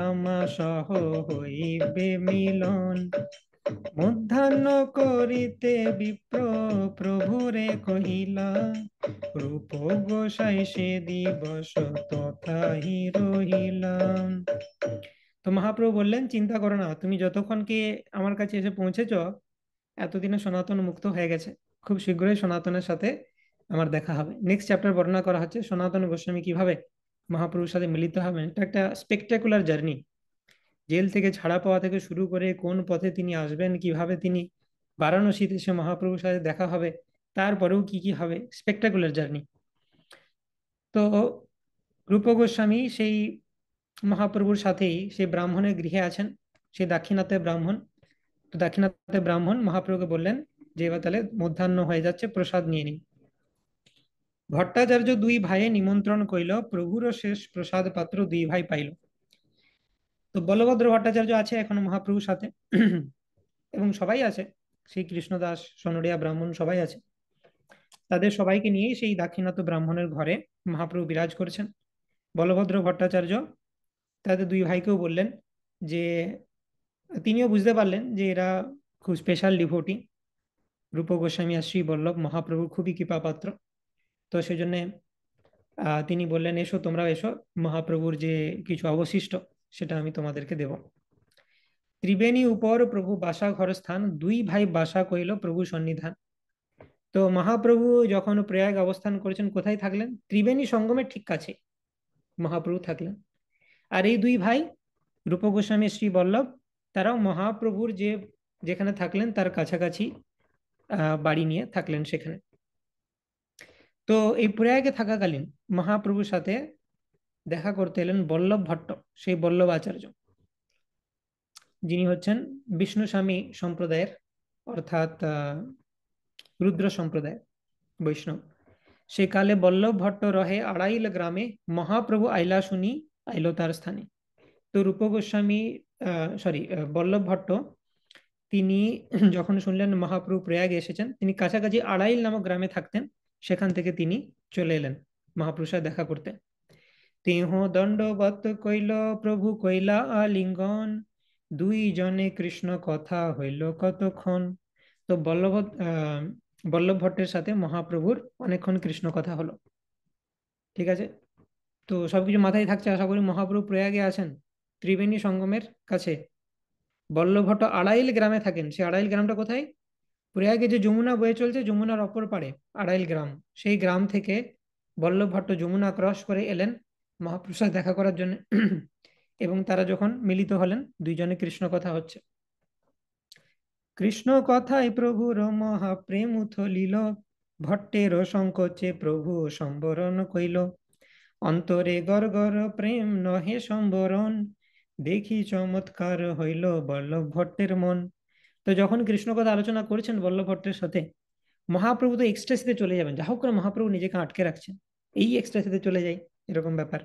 আমা সহ হইবে মিলন। মধ্যাহ্ন করিতে বিপ্র প্রভুরে কহিলা, রূপ গোসাই সে দিবস তথাহি রহিলাম। তো মহাপ্রভু বললেন, চিন্তা করো না, তুমি যতক্ষণ কি আমার কাছে এসে পৌঁছেছ, এতদিনে সনাতন মুক্ত হয়ে গেছে, খুব শীঘ্রই সনাতনের সাথে আমার দেখা হবে। নেক্সট চ্যাপ্টার বর্ণনা করা হচ্ছে সনাতন গোস্বামী কিভাবে মহাপ্রভুর সাথে মিলিত হবেন। এটা একটা স্পেকটাকুলার জার্নি, জেল থেকে ছাড়া পাওয়া থেকে শুরু করে কোন পথে তিনি আসবেন, কিভাবে তিনি বারাণসীতে এসে মহাপ্রভুর সাথে দেখা হবে, তারপরেও কি কি হবে, স্পেকটাকুলার জার্নি। তো রূপ গোস্বামী সেই মহাপ্রভুর সাথেই সেই ব্রাহ্মণের গৃহে আছেন, সেই দাক্ষিণাত্যের ব্রাহ্মণ। তো দাক্ষিণাত্যের ব্রাহ্মণ মহাপ্রভুকে বললেন যে এবার তাহলে মধ্যাহ্ন হয়ে যাচ্ছে, প্রসাদ নিয়ে নিন। ভট্টাচার্য দুই ভাইয়ে নিমন্ত্রণ কইল, প্রভুর শেষ প্রসাদ পাত্র দুই ভাই পাইল। তো বলভদ্র ভট্টাচার্য আছে এখনো মহাপ্রভুর সাথে এবং সবাই আছে, সেই কৃষ্ণদাস সনড়িয়া ব্রাহ্মণ সবাই আছে, তাদের সবাইকে নিয়ে সেই দাক্ষিণাত্য ব্রাহ্মণের ঘরে মহাপ্রভু বিরাজ করেছেন। বলভদ্র ভট্টাচার্য তাদের দুই ভাইকেও বললেন যে, তিনিও বুঝতে পারলেন যে এরা খুব স্পেশাল ডিভোটি, রূপ গোস্বামী আর শ্রী বল্লভ মহাপ্রভুর খুবই কৃপাপাত্র। তো সেই জন্য তিনি বললেন, এসো তোমরা এসো, মহাপ্রভুর যে কিছু অবশিষ্ট সেটা আমি তোমাদেরকে দেব। ত্রিবেণী উপর প্রভু বাসা ঘর স্থান, দুই ভাই বাসা কইল প্রভু সন্নিধান। তো মহাপ্রভু যখন প্রয়াগ অবস্থান করেছেন, কোথায় থাকলেন, ত্রিবেণী সঙ্গমের ঠিক কাছে মহাপ্রভু থাকলেন। আর এই দুই ভাই রূপ গোস্বামী শ্রী বল্লভ, তারাও মহাপ্রভুর যে যেখানে থাকলেন তার কাছাকাছি বাড়ি নিয়ে থাকলেন সেখানে। তো এই প্রয়াগে থাকাকালীন মহাপ্রভুর সাথে দেখা করতে এলেন বল্লভ ভট্ট, সেই বল্লভ আচার্য, যিনি হচ্ছেন বিষ্ণু স্বামী সম্প্রদায়ের, অর্থাৎ রুদ্র সম্প্রদায় বৈষ্ণব। সে কালে বল্লভ ভট্ট রহে আড়াইল গ্রামে, মহাপ্রভু আইলা শুনি আইল তার স্থানে। তো রূপ গোস্বামী বল্লভ ভট্ট তিনি যখন শুনলেন মহাপ্রভু প্রয়াগে এসেছেন, তিনি কাছাকাছি আড়াইল নামক গ্রামে থাকতেন, সেখান থেকে তিনি চলে এলেন মহাপ্রভুর সাথে দেখা করতে। তেহ দণ্ডবত কইল প্রভু কইলা আলিঙ্গন, দুই জনে কৃষ্ণ কথা হইল কতক্ষণ। তো বল্লভ ভট্টের সাথে মহাপ্রভুর অনেকক্ষণ কৃষ্ণ কথা হলো। ঠিক আছে, তো সবকিছু মাথায় থাকছে, আশা করি। মহাপ্রভু প্রয়াগে আছেন ত্রিবেণী সঙ্গমের কাছে, বল্লভ ভট্ট আড়াইল গ্রামে থাকেন। সে আড়াইল গ্রামটা কোথায়, প্রয়াগে যে যমুনা বয়ে চলছে, যমুনার অপর পাড়ে আড়াইল গ্রাম। সেই গ্রাম থেকে বল্লভ ভট্ট যমুনা ক্রস করে এলেন মহাপ্রভুর সাথে দেখা করার জন্য এবং তারা যখন মিলিত হলেন, দুইজনে কৃষ্ণ কথা হচ্ছে। কৃষ্ণ কথায় প্রভুর মহাপ্রেম উথলিল, ভট্টের সংকোচে প্রভু সম্বরণ কইল। অন্তরে গর প্রেম নহে সম্বরণ, দেখি চমৎকার হইল বল্লভ ভট্টের মন। তো যখন কৃষ্ণ কথা আলোচনা করছেন বল্লভ ভট্টের সাথে, মহাপ্রভু তো এক্সট্যাসিতে চলে যাবেন, যা হোক করে মহাপ্রভু নিজেকে আটকে রাখছেন, এই এক্সট্যাসিতে চলে যাই, এরকম ব্যাপার।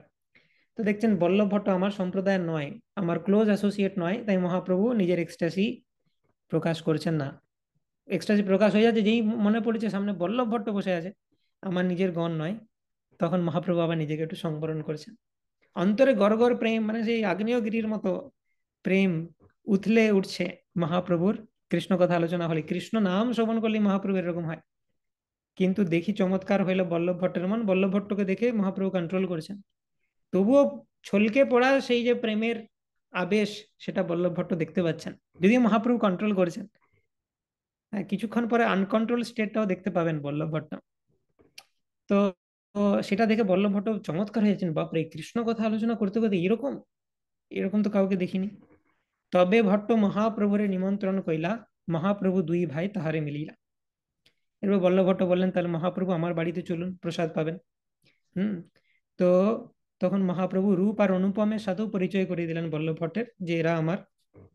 তো দেখছেন বল্লভ ভট্ট আমার সম্প্রদায়ের নয়, আমার ক্লোজ অ্যাসোসিয়েট নয়, তাই মহাপ্রভু নিজের এক্সট্যাসি প্রকাশ করছেন না। এক্সট্যাসি প্রকাশ হয়ে যাচ্ছে যেই মনে পড়েছে সামনে বল্লভ ভট্ট বসে আছে, আমার নিজের গণ নয়, তখন মহাপ্রভু আবার নিজেকে একটু সংবরণ করেছেন। অন্তরে গড় প্রেম, মানে সেই আগ্নেয়গিরির মতো প্রেম উথলে উঠছে মহাপ্রভুর কৃষ্ণ কথা আলোচনা হলে, কৃষ্ণ নাম শ্রবণ করলে মহাপ্রভু এরকম হয়। কিন্তু দেখি চমৎকার হইলো বল্লভ ভট্টের মন, বল্লভ ভট্টকে দেখে মহাপ্রভু কন্ট্রোল করেছেন। তবুও ছলকে পড়া সেই যে প্রেমের আবেশ, সেটা বল্লভ ভট্ট দেখতে পাচ্ছেন, যদিও মহাপ্রভু কন্ট্রোল করেছেন। হ্যাঁ, কিছুক্ষণ পরে আনকন্ট্রোল স্টেটটাও দেখতে পাবেন বল্লভ ভট্ট। তো সেটা দেখে বল্লভ ভট্ট চমৎকার হয়েছেন, বাপরে, কৃষ্ণ কথা আলোচনা করতে করতে এরকম, এরকম তো কাউকে দেখিনি। তবে ভট্ট মহাপ্রভুরে নিমন্ত্রণ কইলা, মহাপ্রভু দুই ভাই তাহারে মিলিলা। এরপর বল্লভ ভট্ট বললেন, তাহলে মহাপ্রভু আমার বাড়িতে চলুন, প্রসাদ পাবেন। হুম। তো তখন মহাপ্রভু রূপ আর অনুপমের সাথেও পরিচয় করিয়ে দিলেন বল্লভ ভট্টের, যে এরা আমার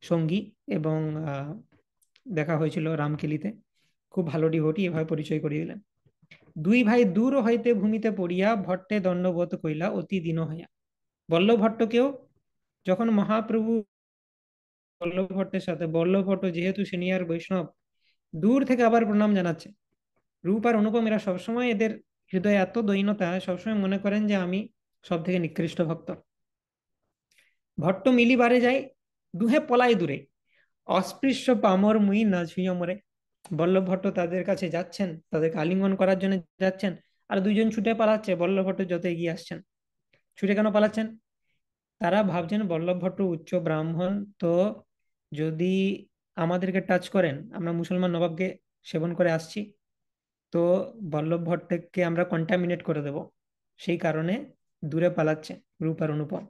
সঙ্গী, এবং দেখা হয়েছিল রামকেলিতে, খুব ভালো ডিভোটি, এভাবে পরিচয় করিয়ে দিলেন। দুই ভাই দূর হইতে ভূমিতে পড়িয়া ভট্টে দণ্ডবোধ কইলা অতি দীন হইয়া। বল্লভ ভট্টকেও যখন মহাপ্রভু বল্লভ ভট্টের সাথে, বল্লভ ভট্ট যেহেতু সিনিয়র বৈষ্ণব, দূর থেকে আবার প্রণাম জানাচ্ছে। রূপ আর অনুপম এরা সবসময়, এদের হৃদয়ে এত দৈন্যতা, সবসময় মনে করেন যে আমি সব থেকে নিকৃষ্ট ভক্ত। ভট্ট মিলিবারে যায়, দুহে পলাই দূরে, অস্পৃশ্য পামর মুই না ছুঁয় মরে। বল্লভ ভট্ট তাদের কাছে যাচ্ছেন, তাদেরকে আলিঙ্গন করার জন্য যাচ্ছেন, আর দুইজন ছুটে পালাচ্ছে, বল্লভ ভট্ট যত এগিয়ে আসছেন। ছুটে কেন পালাচ্ছেন? তারা ভাবছেন বল্লভ ভট্ট উচ্চ ব্রাহ্মণ, তো যদি আমাদেরকে টাচ করেন, আমরা মুসলমান নবাবকে সেবন করে আসছি, তো বল্লভ ভট্টকে আমরা কন্টামিনেট করে দেব, সেই কারণে দূরে পালাচ্ছে রূপ আর অনুপম।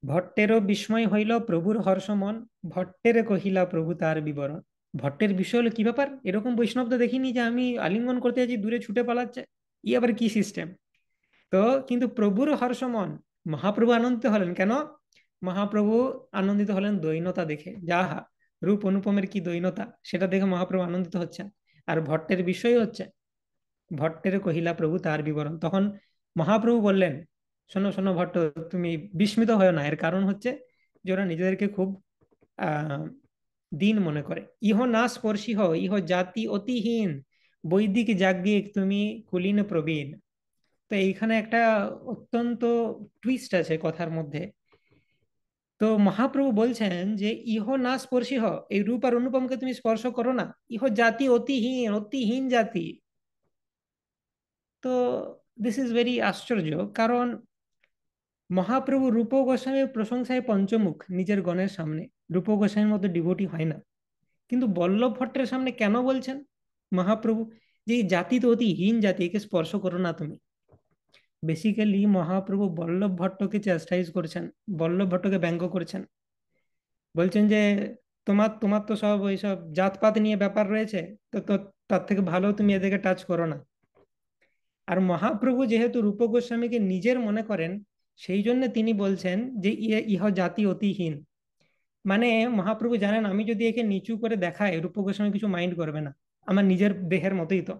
ভট্টেরও বিস্ময় হইল প্রভুর হর্ষমন, ভট্টের কহিলা প্রভু তার বিবরণ। ভট্টের বিষয় হলো, কি ব্যাপার, এরকম বৈষ্ণব তো দেখিনি, যে আমি আলিঙ্গন করতে যাচ্ছি দূরে ছুটে পালাচ্ছে, ই আবার কি সিস্টেম? তো কিন্তু প্রভুর হর্ষমন, মহাপ্রভু আনন্দিত হলেন কেন? মহাপ্রভু আনন্দিত হলেন দৈন্যতা দেখে, যাহা রূপ অনুপমের কি দৈন্যতা, সেটা দেখে মহাপ্রভু আনন্দিত হচ্ছেন। আর ভট্টের বিষয় হচ্ছে, ভট্টের কহিলা প্রভু তার বিবরণ। তখন মহাপ্রভু বললেন, শোনো শোনো ভট্ট, তুমি বিস্মিত হয় না, এর কারণ হচ্ছে যে ওরা নিজেদেরকে খুব আহ দীন মনে করে। ইহ না স্পর্শী ইহ জাতি অতিহীন, বৈদিক যাজ্ঞিক তুমি কুলীন প্রবীণ। তো এইখানে একটা অত্যন্ত টুইস্ট আছে কথার মধ্যে। তো মহাপ্রভু বলছেন যে ইহ না স্পর্শী এই রূপ আর অনুপমকে তুমি স্পর্শ করো না, ইহ জাতি অতিহীন, অতিহীন জাতি। তো দিস ইজ ভেরি আশ্চর্য, কারণ মহাপ্রভু রূপ গোস্বামীর প্রশংসায় পঞ্চমুখ নিজের গণের সামনে, রূপ গোস্বামীর মতো ডিভোটি হয় না, কিন্তু বল্লভ ভট্টের সামনে কেন বলছেন মহাপ্রভু যে এই জাতি তো অতি হীন জাতি, একে স্পর্শ করো না তুমি? বেসিক্যালি মহাপ্রভু বল্লভ ভট্টকে চ্যাস্টাইজ করছেন, বল্লভ ভট্টকে ব্যঙ্গ করছেন। বলছেন যে তোমার তোমার তো সব ওই সব জাতপাত নিয়ে ব্যাপার রয়েছে, তো তো তার থেকে ভালো তুমি এদেরকে টাচ করো না। আর মহাপ্রভু যেহেতু রূপ গোস্বামীকে নিজের মনে করেন, সেই জন্য তিনি বলছেন যে ইহ জাতি অতিহীন। মানে মহাপ্রভু জানেন, আমি যদি একে নিচু করে দেখাই, রূপ গোস্বামী কিছু মাইন্ড করবে না, আমার নিজের দেহের মতোই তো।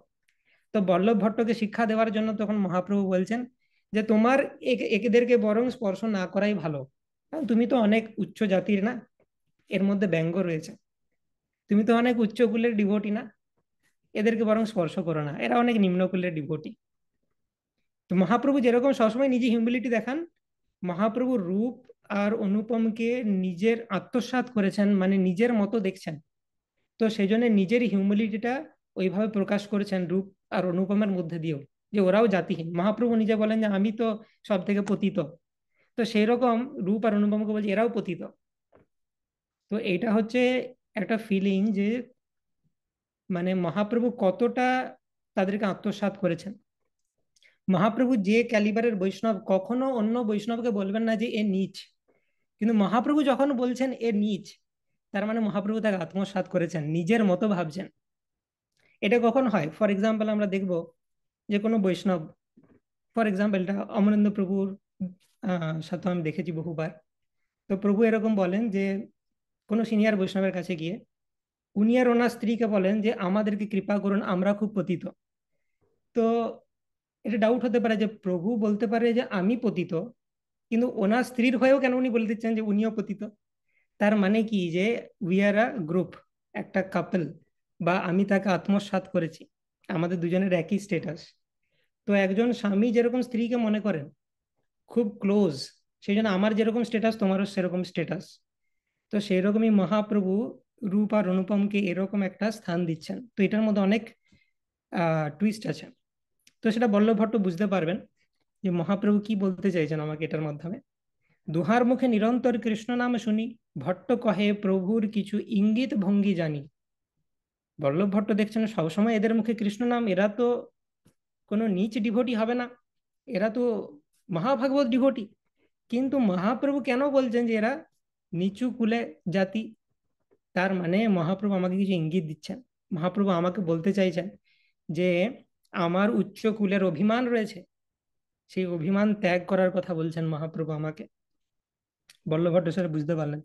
তো বল্লভ ভট্টকে শিক্ষা দেওয়ার জন্য তখন মহাপ্রভু বলছেন যে তোমার এদেরকে বরং স্পর্শ না করাই ভালো, কারণ তুমি তো অনেক উচ্চ জাতির না, এর মধ্যে ব্যঙ্গ রয়েছে, তুমি তো অনেক উচ্চ কুলের ডিভোটি না, এদেরকে বরং স্পর্শ করো না, এরা অনেক নিম্ন কুলের ডিভোটি। তো মহাপ্রভু যেরকম সবসময় নিজে হিউমিলিটি দেখান, মহাপ্রভু রূপ আর অনুপমকে নিজের আত্মসাৎ করেছেন, মানে নিজের মতো দেখছেন। তো সেই জন্য নিজের হিউমিলিটিটা ওইভাবে প্রকাশ করেছেন রূপ আর অনুপমের মধ্যে দিয়েও, যে ওরাও জাতিহীন। মহাপ্রভু নিজে বলেন যে আমি তো সব থেকে পতিত, তো সেই রকম রূপ আর অনুপমকে বলছে এরাও পতিত। তো এইটা হচ্ছে একটা ফিলিং, যে মানে মহাপ্রভু কতটা তাদেরকে আত্মসাৎ করেছেন। মহাপ্রভু যে ক্যালিবারের বৈষ্ণব, কখনো অন্য বৈষ্ণবকে বলবেন না যে এ নীচ, কিন্তু মহাপ্রভু যখন বলছেন এ নীচ, তার মানে মহাপ্রভু তাকে আত্মসাৎ করেছেন, নিজের মতো ভাবছেন। এটা কখন হয়? ফর এক্সাম্পল আমরা দেখব যে কোনো বৈষ্ণব, ফর এক্সাম্পল এটা অমরেন্দ্র প্রভুর সাথে আমি দেখেছি বহুবার। তো প্রভু এরকম বলেন যে কোনো সিনিয়র বৈষ্ণবের কাছে গিয়ে উনি আর ওনার স্ত্রীকে বলেন যে আমাদেরকে কৃপা করুন, আমরা খুব পতিত। তো এটা ডাউট হতে পারে যে প্রভু বলতে পারে যে আমি পতিত, কিন্তু ওনার স্ত্রীর হয়েও কেন উনি বলে দিচ্ছেন যে উনিও পতিত? তার মানে কি, যে উই আর আ গ্রুপ, একটা কাপল, বা আমি তাকে আত্মসাৎ করেছি, আমাদের দুজনের একই স্টেটাস। তো একজন স্বামী যেরকম স্ত্রীকে মনে করেন খুব ক্লোজ, সেই জন্য আমার যেরকম স্টেটাস তোমারও সেরকম স্টেটাস। তো সেই রকমই মহাপ্রভু রূপ আর অনুপমকে এরকম একটা স্থান দিচ্ছেন। তো এটার মধ্যে অনেক টুইস্ট আছে। তো সেটা বল্লভ ভট্ট বুঝতে পারবেন যে মহাপ্রভু কি বলতে চাইছেন আমাকে এটার মাধ্যমে। দুহার মুখে নিরন্তর কৃষ্ণ নাম শুনি, ভট্ট কহে প্রভুর কিছু ইঙ্গিত ভঙ্গি জানি। বল্লভ ভট্ট দেখছেন সবসময় এদের মুখে কৃষ্ণ নাম, এরা তো কোনো নিচ ডিভোটি হবে না, এরা তো মহাভাগবত ডিভোটি। কিন্তু মহাপ্রভু কেন বলছেন যে এরা নিচু কুলে জাতি? তার মানে মহাপ্রভু আমাকে কিছু ইঙ্গিত দিচ্ছেন। মহাপ্রভু আমাকে বলতে চাইছেন যে আমার উচ্চ কুলের অভিমান রয়েছে, সেই অভিমান ত্যাগ করার কথা বলছেন মহাপ্রভু আমাকে। বল্লভ ভট্টাচার্য বুঝতে পারলেন।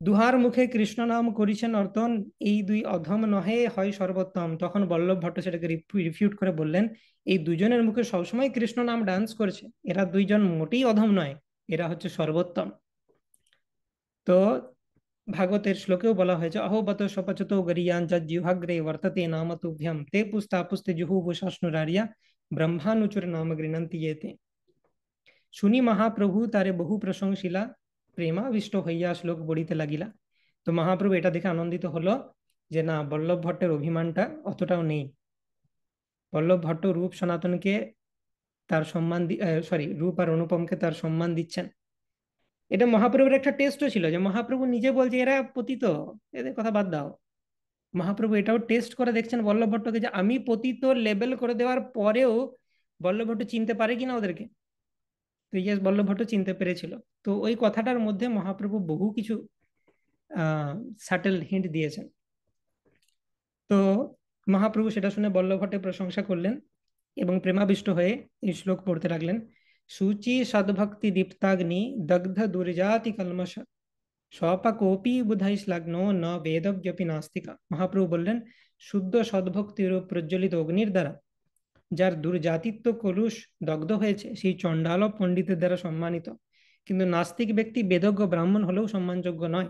দুহার মুখে কৃষ্ণ নাম করিছেন অর্তন, এই দুই অধম নহে হয় সর্বোত্তম। তখন বল্লভ ভট্টাচার্যকে রিফিউট করে বললেন, এই দুজনের মুখে সবসময় কৃষ্ণ নাম ডান্স করছে, এরা দুইজন মোটেই অধম নয়, এরা হচ্ছে সর্বোত্তম। তো ভাগবতের শ্লোকেও বলা হয়েছে, অহোবত সপচত গরিয়ান জিহ্বাগ্রে বর্ততে নাম তুভ্যম তে পুস্তা পুস্তে জুহুবু শাসনুরারিয়া ব্রহ্মানুচুর নাম গৃণন্তি येते। শুনি মহাপ্রভু তারে বহু প্রশংসিলা, প্রেমাবিষ্ট হইয়া শ্লোক বলিতে লাগিলা। তো মহাপ্রভু এটা দেখে আনন্দিত হলো যে না, বল্লভ ভট্টের অভিমানটা অতটাও নেই। বল্লভ ভট্ট রূপ সনাতনকে তার সম্মান, সরি, রূপ আর অনুপমকে তার সম্মান দিচ্ছেন। এটা মহাপ্রভুর একটা টেস্টও ছিল, যে মহাপ্রভু নিজে বলছে এরা পতিত, এদের কথা বাদ দাও। মহাপ্রভু এটাও টেস্ট করে দেখছেন বল্লভ ভট্টকে, যে আমি পতিত লেবেল করে দেওয়ার পরেও বল্লভ ভট্ট চিনতে পারে কিনা ওদেরকে। তো ইয়েস, বল্লভ ভট্ট চিনতে পেরেছিল। তো ওই কথাটার মধ্যে মহাপ্রভু বহু কিছু সাটেল হিন্ট দিয়েছেন। তো মহাপ্রভু সেটা শুনে বল্লভ ভট্টের প্রশংসা করলেন এবং প্রেমাবিষ্ট হয়ে এই শ্লোক পড়তে লাগলেন। সূচি সদ্ভক্তি দীপ্তাগ্নি দগ্ধ দুর্জাতি কলমশ স্বপাকোপি বুধাই শ্লাগ্নো ন বেদজ্ঞপি নাস্তিকা। মহাপ্রভু বললেন, শুদ্ধ সদ্ভক্তির প্রজ্বলিত অগ্নির দ্বারা যার দুর্জাতিত্ব কলুষ দগ্ধ হয়েছে, সেই চণ্ডাল পণ্ডিতের দ্বারা সম্মানিত, কিন্তু নাস্তিক ব্যক্তি বেদজ্ঞ ব্রাহ্মণ হলেও সম্মানযোগ্য নয়।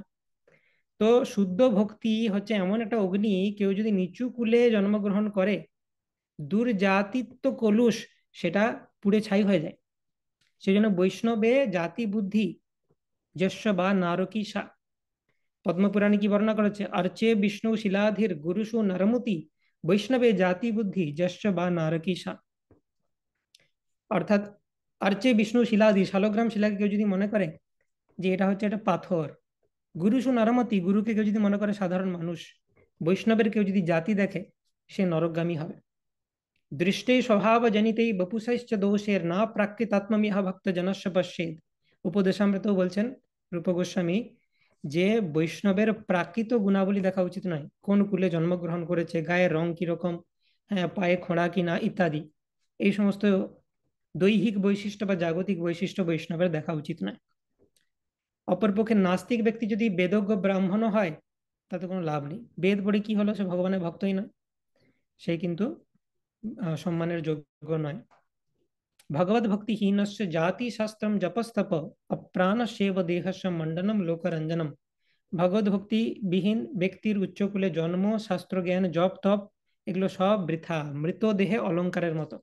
তো শুদ্ধ ভক্তি হচ্ছে এমন একটা অগ্নি, কেউ যদি নিচু কুলে জন্মগ্রহণ করে, দুর্জাতিত্ব কলুষ সেটা পুড়ে ছাই হয়ে যায়। সেই জন্য বৈষ্ণবে জাতি বুদ্ধি যশ বা নারকী সা। পদ্মপুরাণে কি বর্ণনা করেছে, अर्चे विष्णु শিলাধীর গুরুষু নরমতি বৈষ্ণবে জাতি বুদ্ধি যশ বা নারকী সা। অর্থাৎ अर्चे বিষ্ণু শিলাধি, শালগ্রাম শিলাকে কেউ যদি মনে করে যে এটা হচ্ছে একটা পাথর, গুরুষু নরমতি, গুরুকে কেউ যদি মনে করে সাধারণ মানুষ, বৈষ্ণবের কেউ যদি জাতি দেখে, সে নরকগামী হবে। দৃষ্টে স্বভাব জনিতেই বপুষৈশ্চ দোষের না প্রাকৃতাত্মমিহ ভক্ত জনস্য পশ্যেদ। উপদেশামৃতও বলছেন রূপ গোস্বামী যে বৈষ্ণবের প্রাকৃত গুণাবলী দেখা উচিত নয়, কোন কুলে জন্মগ্রহণ করেছে, গায়ের রং কিরকম, হ্যাঁ, পায়ে খোঁড়া কিনা ইত্যাদি, এই সমস্ত দৈহিক বৈশিষ্ট্য বা জাগতিক বৈশিষ্ট্য বৈষ্ণবের দেখা উচিত নয়। অপরপক্ষে নাস্তিক ব্যক্তি যদি বেদজ্ঞ ব্রাহ্মণও হয়, তাতে কোনো লাভ নেই। বেদ পড়ে কি হলো, সে ভগবানের ভক্তই নয়, সে কিন্তু সম্মানের যোগ্য নয়। ভগবত ভক্তিহীনস্য জাতি শাস্ত্রম জপস্তপ অপ্রাণস্যেব দেহস্য মণ্ডনম লোকরঞ্জনম। ভগবত ভক্তি বিহীন ব্যক্তির উচ্চকুলে জন্ম, শাস্ত্র জ্ঞান, জপ তপ, এগুলো সব বৃথা, মৃতদেহে অলঙ্কারের মতো।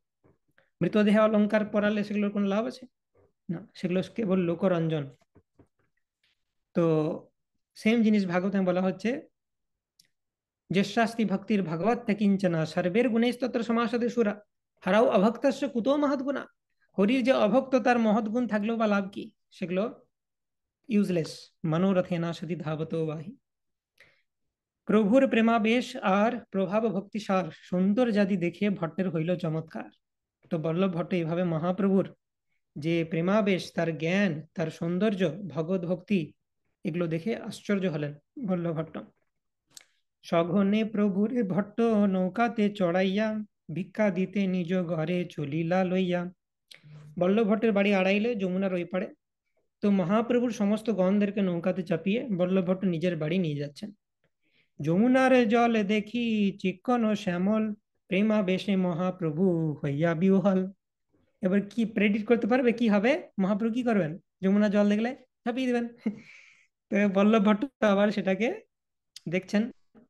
মৃতদেহে অলঙ্কার পরালে সেগুলোর কোনো লাভ আছে না, সেগুলো কেবল লোকরঞ্জন। তো সেম জিনিস ভাগবতে বলা হচ্ছে, যশাস্তি ভক্তির ভগবত কিঞ্চনা সর্বের গুণেস্তত্র সমাসতে সুরা হারাও অভক্তস্য কুতো মহৎ গুণা। হরির যে অভক্ত, তার মহৎ গুণ থাকলেও বা লাভ কি, সেগুলো ইউজলেস। মনোরথে না সতী ধাবত বাহি। প্রভুর প্রেমাবেশ আর প্রভাব ভক্তি সার সুন্দর জাতি দেখে ভট্টের হইল চমৎকার। তো বল্লভ ভট্ট এইভাবে মহাপ্রভুর যে প্রেমাবেশ, তার জ্ঞান, তার সৌন্দর্য, ভগবত ভক্তি, এগুলো দেখে আশ্চর্য হলেন বল্লভ ভট্ট। সঘনে প্রভুরে ভট্ট নৌকাতে চড়াইয়া ভিক্ষা দিতে নিজ ঘরে চলিলা লইয়া। বল্লভ ভট্টের বাড়ি আড়াইলে, যমুনার ওই পাড়ে। তো মহাপ্রভুর সমস্ত গণদেরকে নৌকাতে চাপিয়ে বল্লভ ভট্ট নিজের বাড়ি নিয়ে যাচ্ছেন। যমুনার জল দেখি চিক্কন ও শ্যামল, প্রেমাবেশে মহাপ্রভু হইয়া বিহ্বল। এবার কি প্রেডিক্ট করতে পারবে কি হবে, মহাপ্রভু কি করবেন যমুনা জল দেখলে? চাপিয়ে দিবেন। তো বল্লভ ভট্ট আবার সেটাকে দেখছেন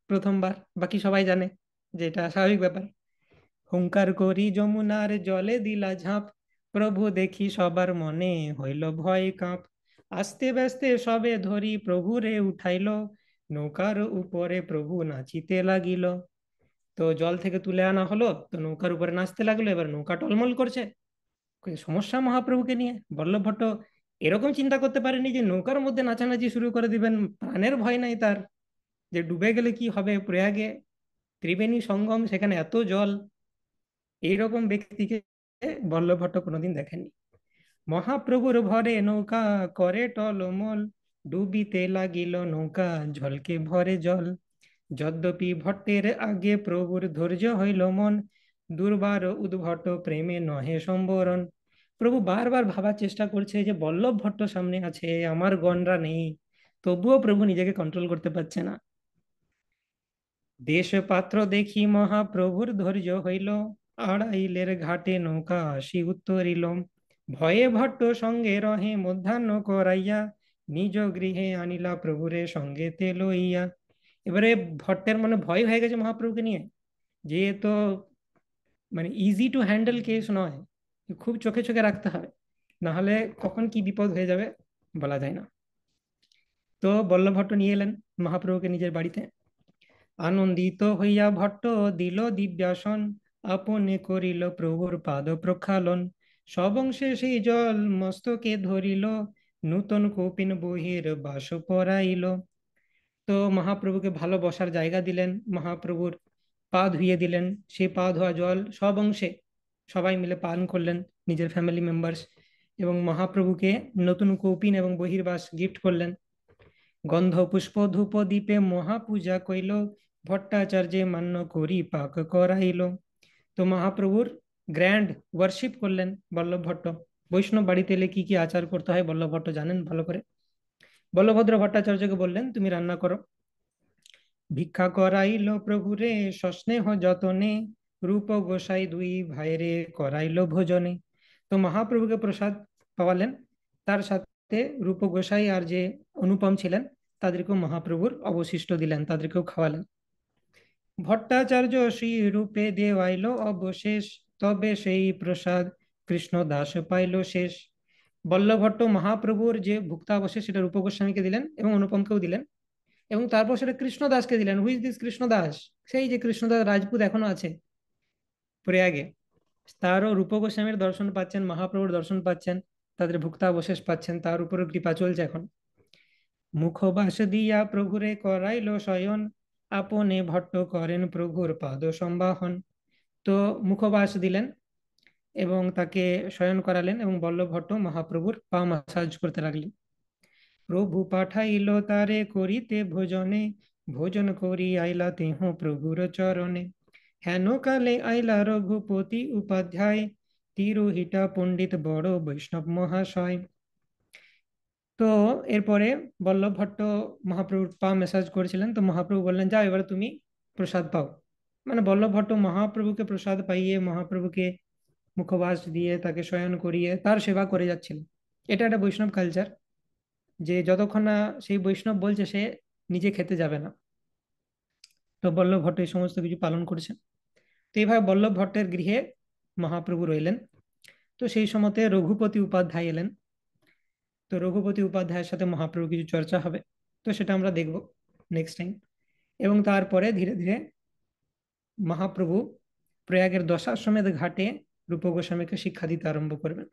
প্রথমবার, বাকি সবাই জানে যে এটা স্বাভাবিক ব্যাপার। হুঙ্কার করি যমুনার জলে দিলা ঝাঁপ, প্রভু দেখি সবার মনে হইল ভয় কাঁপ। আস্তে ব্যস্তে সবে ধরি প্রভুরে উঠাইল, নৌকার উপরে প্রভু নাচিতে লাগিল। তো জল থেকে তুলে আনা হলো, তো নৌকার উপরে নাচতে লাগলো, এবার নৌকা টলমল করছে। সমস্যা মহাপ্রভুকে নিয়ে। বল্লভ ভট্ট এরকম চিন্তা করতে পারেনি যে নৌকার মধ্যে নাচানাচি শুরু করে দিবেন, প্রাণের ভয় নাই তার, যে ডুবে গেলে কি হবে। প্রয়াগে ত্রিবেণী সঙ্গম, সেখানে এত জল, এইরকম ব্যক্তিকে বল্লভ ভট্ট কোনোদিন দেখেননি। মহাপ্রভুর ভরে নৌকা করে টলমল, ডুবিতে লাগিল নৌকা ঝলকে ভরে জল। যদ্যপি ভট্টের আগে প্রভুর ধৈর্য হইল মন, দুর্বার উদ্ভট প্রেমে নহে সম্বরণ। প্রভু বারবার ভাবার চেষ্টা করছে যে বল্লভ ভট্ট সামনে আছে, আমার গণরা নেই, তবুও প্রভু নিজেকে কন্ট্রোল করতে পারছে না। দেশ পাত্র দেখি মহাপ্রভুর ধৈর্য হইল, আড়াইলের ঘাটে নৌকা আসি উত্তরিল। ভয়ে ভট্ট সঙ্গে রহে মধ্যাহ্ন করাইয়া, নিজ গৃহে আনিলা প্রভুরে সঙ্গেতে লইয়া। এবারে ভট্টের মনে ভয় হয়ে গেছে মহাপ্রভুকে নিয়ে, যে তো মানে ইজি টু হ্যান্ডেল কেস নয়, খুব চোখে চোখে রাখতে হবে, না হলে কখন কি বিপদ হয়ে যাবে বলা যায় না। তো বল্লভ ভট্ট নিয়ে এলেন মহাপ্রভুকে নিজের বাড়িতে। আনন্দিত হইয়া ভট্ট দিল দিব্যাসন, আপনে করিল প্রভুর পাদ প্রক্ষালন। সবংশে সেই জল মস্তকে ধরিল, নূতন কৌপিন বহির বাস পরাইল। তো মহাপ্রভুকে ভালো বসার জায়গা দিলেন, মহাপ্রভুর পা ধুইয়ে দিলেন, সেই পা ধোয়া জল সব অংশে সবাই মিলে পান করলেন, নিজের ফ্যামিলি মেম্বার্স। এবং মহাপ্রভুকে নতুন কৌপিন এবং বহির্বাস গিফট করলেন। গন্ধ পুষ্প ধূপ দীপে মহাপূজা কইল, ভট্টাচার্যে মান্য করি পাক করাইল। তো মহাপ্রভুর গ্র্যান্ড ওয়ার্শিপ করলেন বল্লভ ভট্ট। বৈষ্ণব বাড়িতে এলে কি কি আচার করতে হয় বল্লভ ভট্ট জানেন ভালো করে। বল্লভদ্র ভট্টাচার্যকে বললেন তুমি রান্না করো। ভিক্ষা করাইল প্রভুরে সস্নেহ যতনে, রূপ গোসাই দুই ভাইরে করাইল ভোজনে। তো মহাপ্রভুকে প্রসাদ পাওয়ালেন, তার সাথে রূপ গোসাই আর যে অনুপম ছিলেন তাদেরকেও মহাপ্রভুর অবশিষ্ট দিলেন, তাদেরকেও খাওয়ালেন। ভট্টাচার্য শ্রী রূপে দেওয়াইল অবশেষ, তবে সেই প্রসাদ কৃষ্ণ দাস পাইল শেষ। বল্লভট্ট মহাপ্রভুর যে ভুক্তাবশেষ সেটা রূপ গোস্বামীকে দিলেন এবং অনুপমকেও দিলেন, এবং তারপর সেটা কৃষ্ণদাসকে দিলেন। Who's this Krishnadas? সেই যে কৃষ্ণদাস রাজপুত এখনো আছে প্রয়াগে, তারও রূপ গোস্বামীর দর্শন পাচ্ছেন, মহাপ্রভুর দর্শন পাচ্ছেন, তাদের ভুক্তাবশেষ পাচ্ছেন, তার উপরও কৃপা চলছে এখন। মুখবাস দিয়া প্রভুরে করাইল শয়ন, আপনে ভট্ট করেন প্রভুর পাদ সম্বাহন। তো মুখবাস দিলেন এবং তাকে শয়ন করালেন, এবং বল্লভ ভট্ট মহাপ্রভুর পা মাসাজ করতে লাগলেন। প্রভু পাঠাইল তারে করিতে ভোজনে, ভোজন করি আইলা তেহ প্রভুর চরণে। হেন কালে আইলা রঘুপতি উপাধ্যায়, তিরোহিতা পণ্ডিত বড় বৈষ্ণব মহাশয়। তো এরপরে বল্লভ ভট্ট মহাপ্রভুর পা মেসাজ করেছিলেন, তো মহাপ্রভু বললেন যাও এবার তুমি প্রসাদ পাও। মানে বল্লভ ভট্ট মহাপ্রভুকে প্রসাদ পাইয়ে, মহাপ্রভুকে মুখবাস দিয়ে, তাকে শয়ন করিয়ে তার সেবা করে যাচ্ছিলেন। এটা একটা বৈষ্ণব কালচার, যে যতক্ষণ না সেই বৈষ্ণব বলছে সে নিজে খেতে যাবে না। তো বল্লভ ভট্ট এই সমস্ত কিছু পালন করেছেন। তো এইভাবে বল্লভ ভট্টের গৃহে মহাপ্রভু রইলেন। তো সেই সময়তে রঘুপতি উপাধ্যায় এলেন। তো রঘুপতি উপাধ্যায়ের সাথে মহাপ্রভু কিছু চর্চা হবে, তো সেটা আমরা দেখব নেক্সট টাইম। এবং তারপরে ধীরে ধীরে মহাপ্রভু প্রয়াগের দশাশ্বমেধ ঘাটে রূপ গোস্বামীকে শিক্ষা দিতে আরম্ভ করবেন।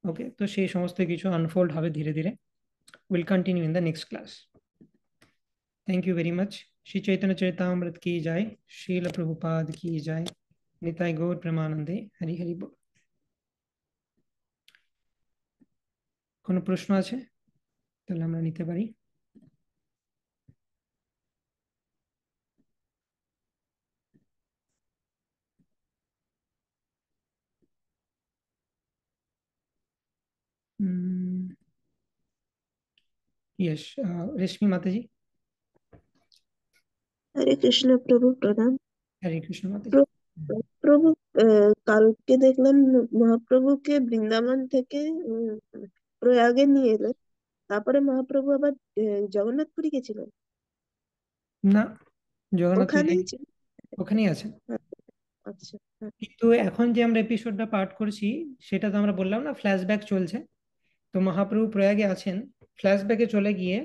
ওকে, তো সেই সমস্ত কিছু আনফোল্ড হবে ধীরে ধীরে। Will continue in the next class. Thank you very much. Shri Chaitanya Charitamrita की जाए, श्रील प्रभुपाद की जाए, निताय गौर प्रेमानंदे, हरि हरि बोल। কোনো প্রশ্ন আছে তাহলে আমরা নিতে পারি। यस, रेशमी माता जी। হরে কৃষ্ণ প্রভু প্রণাম। हरे कृष्ण माता जी। প্রভু কালকে দেখলাম মহাপ্রভুকে বৃন্দাবন থেকে প্রয়াগে নিয়ে এলেন, তারপরে মহাপ্রভু আবার জগন্নাথপুরী গেছিলেন, না, জগন্নাথ পুরী ওখানেই ছিল। ওখানেই আছে। আচ্ছা, হ্যাঁ। কিন্তু এখন যে আমরা এপিসোডটা পাঠ করছি সেটা তো আমরা বললাম না ফ্ল্যাশব্যাক চলছে। তো মহাপ্রভু প্রয়াগে আছেন, ফ্ল্যাশব্যাকে চলে গিয়ে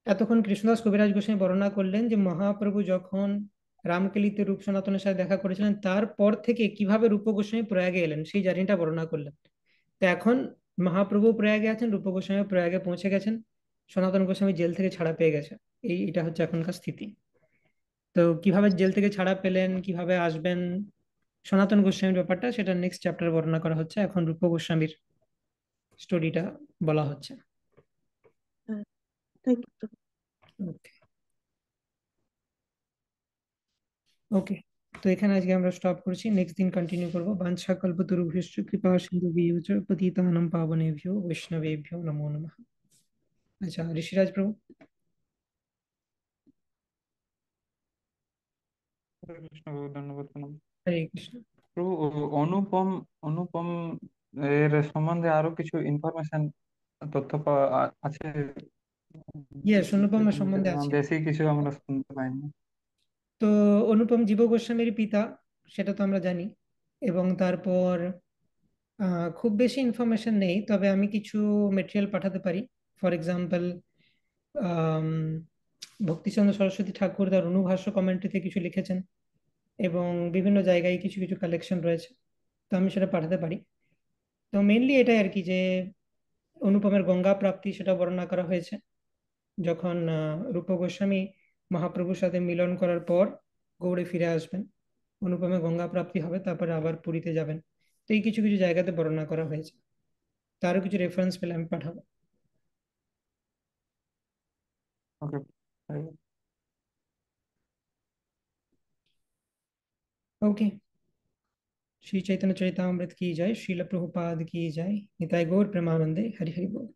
এতক্ষণ কৃষ্ণদাস কবিরাজ গোস্বামী বর্ণনা করলেন যে মহাপ্রভু যখন রামকেলিতে রূপ সনাতনের সাথে দেখা করেছিলেন তারপর থেকে কিভাবে রূপ গোস্বামী প্রয়াগে এলেন সেই জার্নিটা বর্ণনা করলেন। তো এখন মহাপ্রভু প্রয়াগে আছেন, রূপ গোস্বামী প্রয়াগে পৌঁছে গেছেন, সনাতন গোস্বামী জেল থেকে ছাড়া পেয়ে গেছে। এটা হচ্ছে এখনকার স্থিতি। তো কিভাবে জেল থেকে ছাড়া পেলেন, কিভাবে আসবেন, সনাতন গোস্বামীর ব্যাপারটা সেটা নেক্সট চ্যাপ্টারে বর্ণনা করা হচ্ছে, এখন রূপ গোস্বামীর স্টোরিটা বলা হচ্ছে। হ্যাঁ, থ্যাংক ইউ। ওকে। ওকে, তো এখানে আজকে আমরা স্টপ করছি, নেক্সট দিন কন্টিনিউ করবো। বাঞ্ছা কল্পতরুভ্যশ্চ কৃপা সিন্ধুভ্যেব চ পতিতানাং পাবনেভ্যো বৈষ্ণবেভ্যো নমো নমঃ। আচ্ছা, ঋষিরাজ প্রভু। হরে কৃষ্ণ প্রভু, ধন্যবাদ প্রণাম। হরে কৃষ্ণ। প্রভু, অনুপম অনুপম এর সম্বন্ধে আরো কিছু ইনফরমেশন, তথ্য আছে? ইয়েস, অনুপমের সম্বন্ধে আছে। বেশি কিছু আমরা শুনতে পাইনি। তো অনুপম জীব গোস্বামীর পিতা, সেটা তো আমরা জানি। এবং তারপর খুব বেশি ইনফরমেশন নেই, তবে আমি কিছু মেটেরিয়াল পাঠাতে পারি। ফর এক্সাম্পল, ভক্তিচন্দ্র সরস্বতী ঠাকুর তার অনুভাষ্য কমেন্ট্রিতে কিছু লিখেছেন, এবং বিভিন্ন জায়গায় কিছু কিছু কালেকশন রয়েছে, তো আমি সেটা পাঠাতে পারি। তো মেইনলি এটাই আর কি, যে অনুপমের গঙ্গা প্রাপ্তি সেটা বর্ণনা করা হয়েছে, যখন রূপ গোস্বামী মহাপ্রভুর সাথে মিলন করার পর গৌড়ে ফিরে আসবেন, অনুপমে গঙ্গা প্রাপ্তি হবে, তারপরে আবার পুরীতে যাবেন। তো এই কিছু কিছু জায়গাতে বর্ণনা করা হয়েছে, তারও কিছু রেফারেন্স পেলে আমি পাঠাবো। ওকে। ओके। श्री चैतन्य चरितामृत की जय, श्रील प्रभुपाद की जय, निताई गौर प्रेमानंदे, हरि हरि बोल।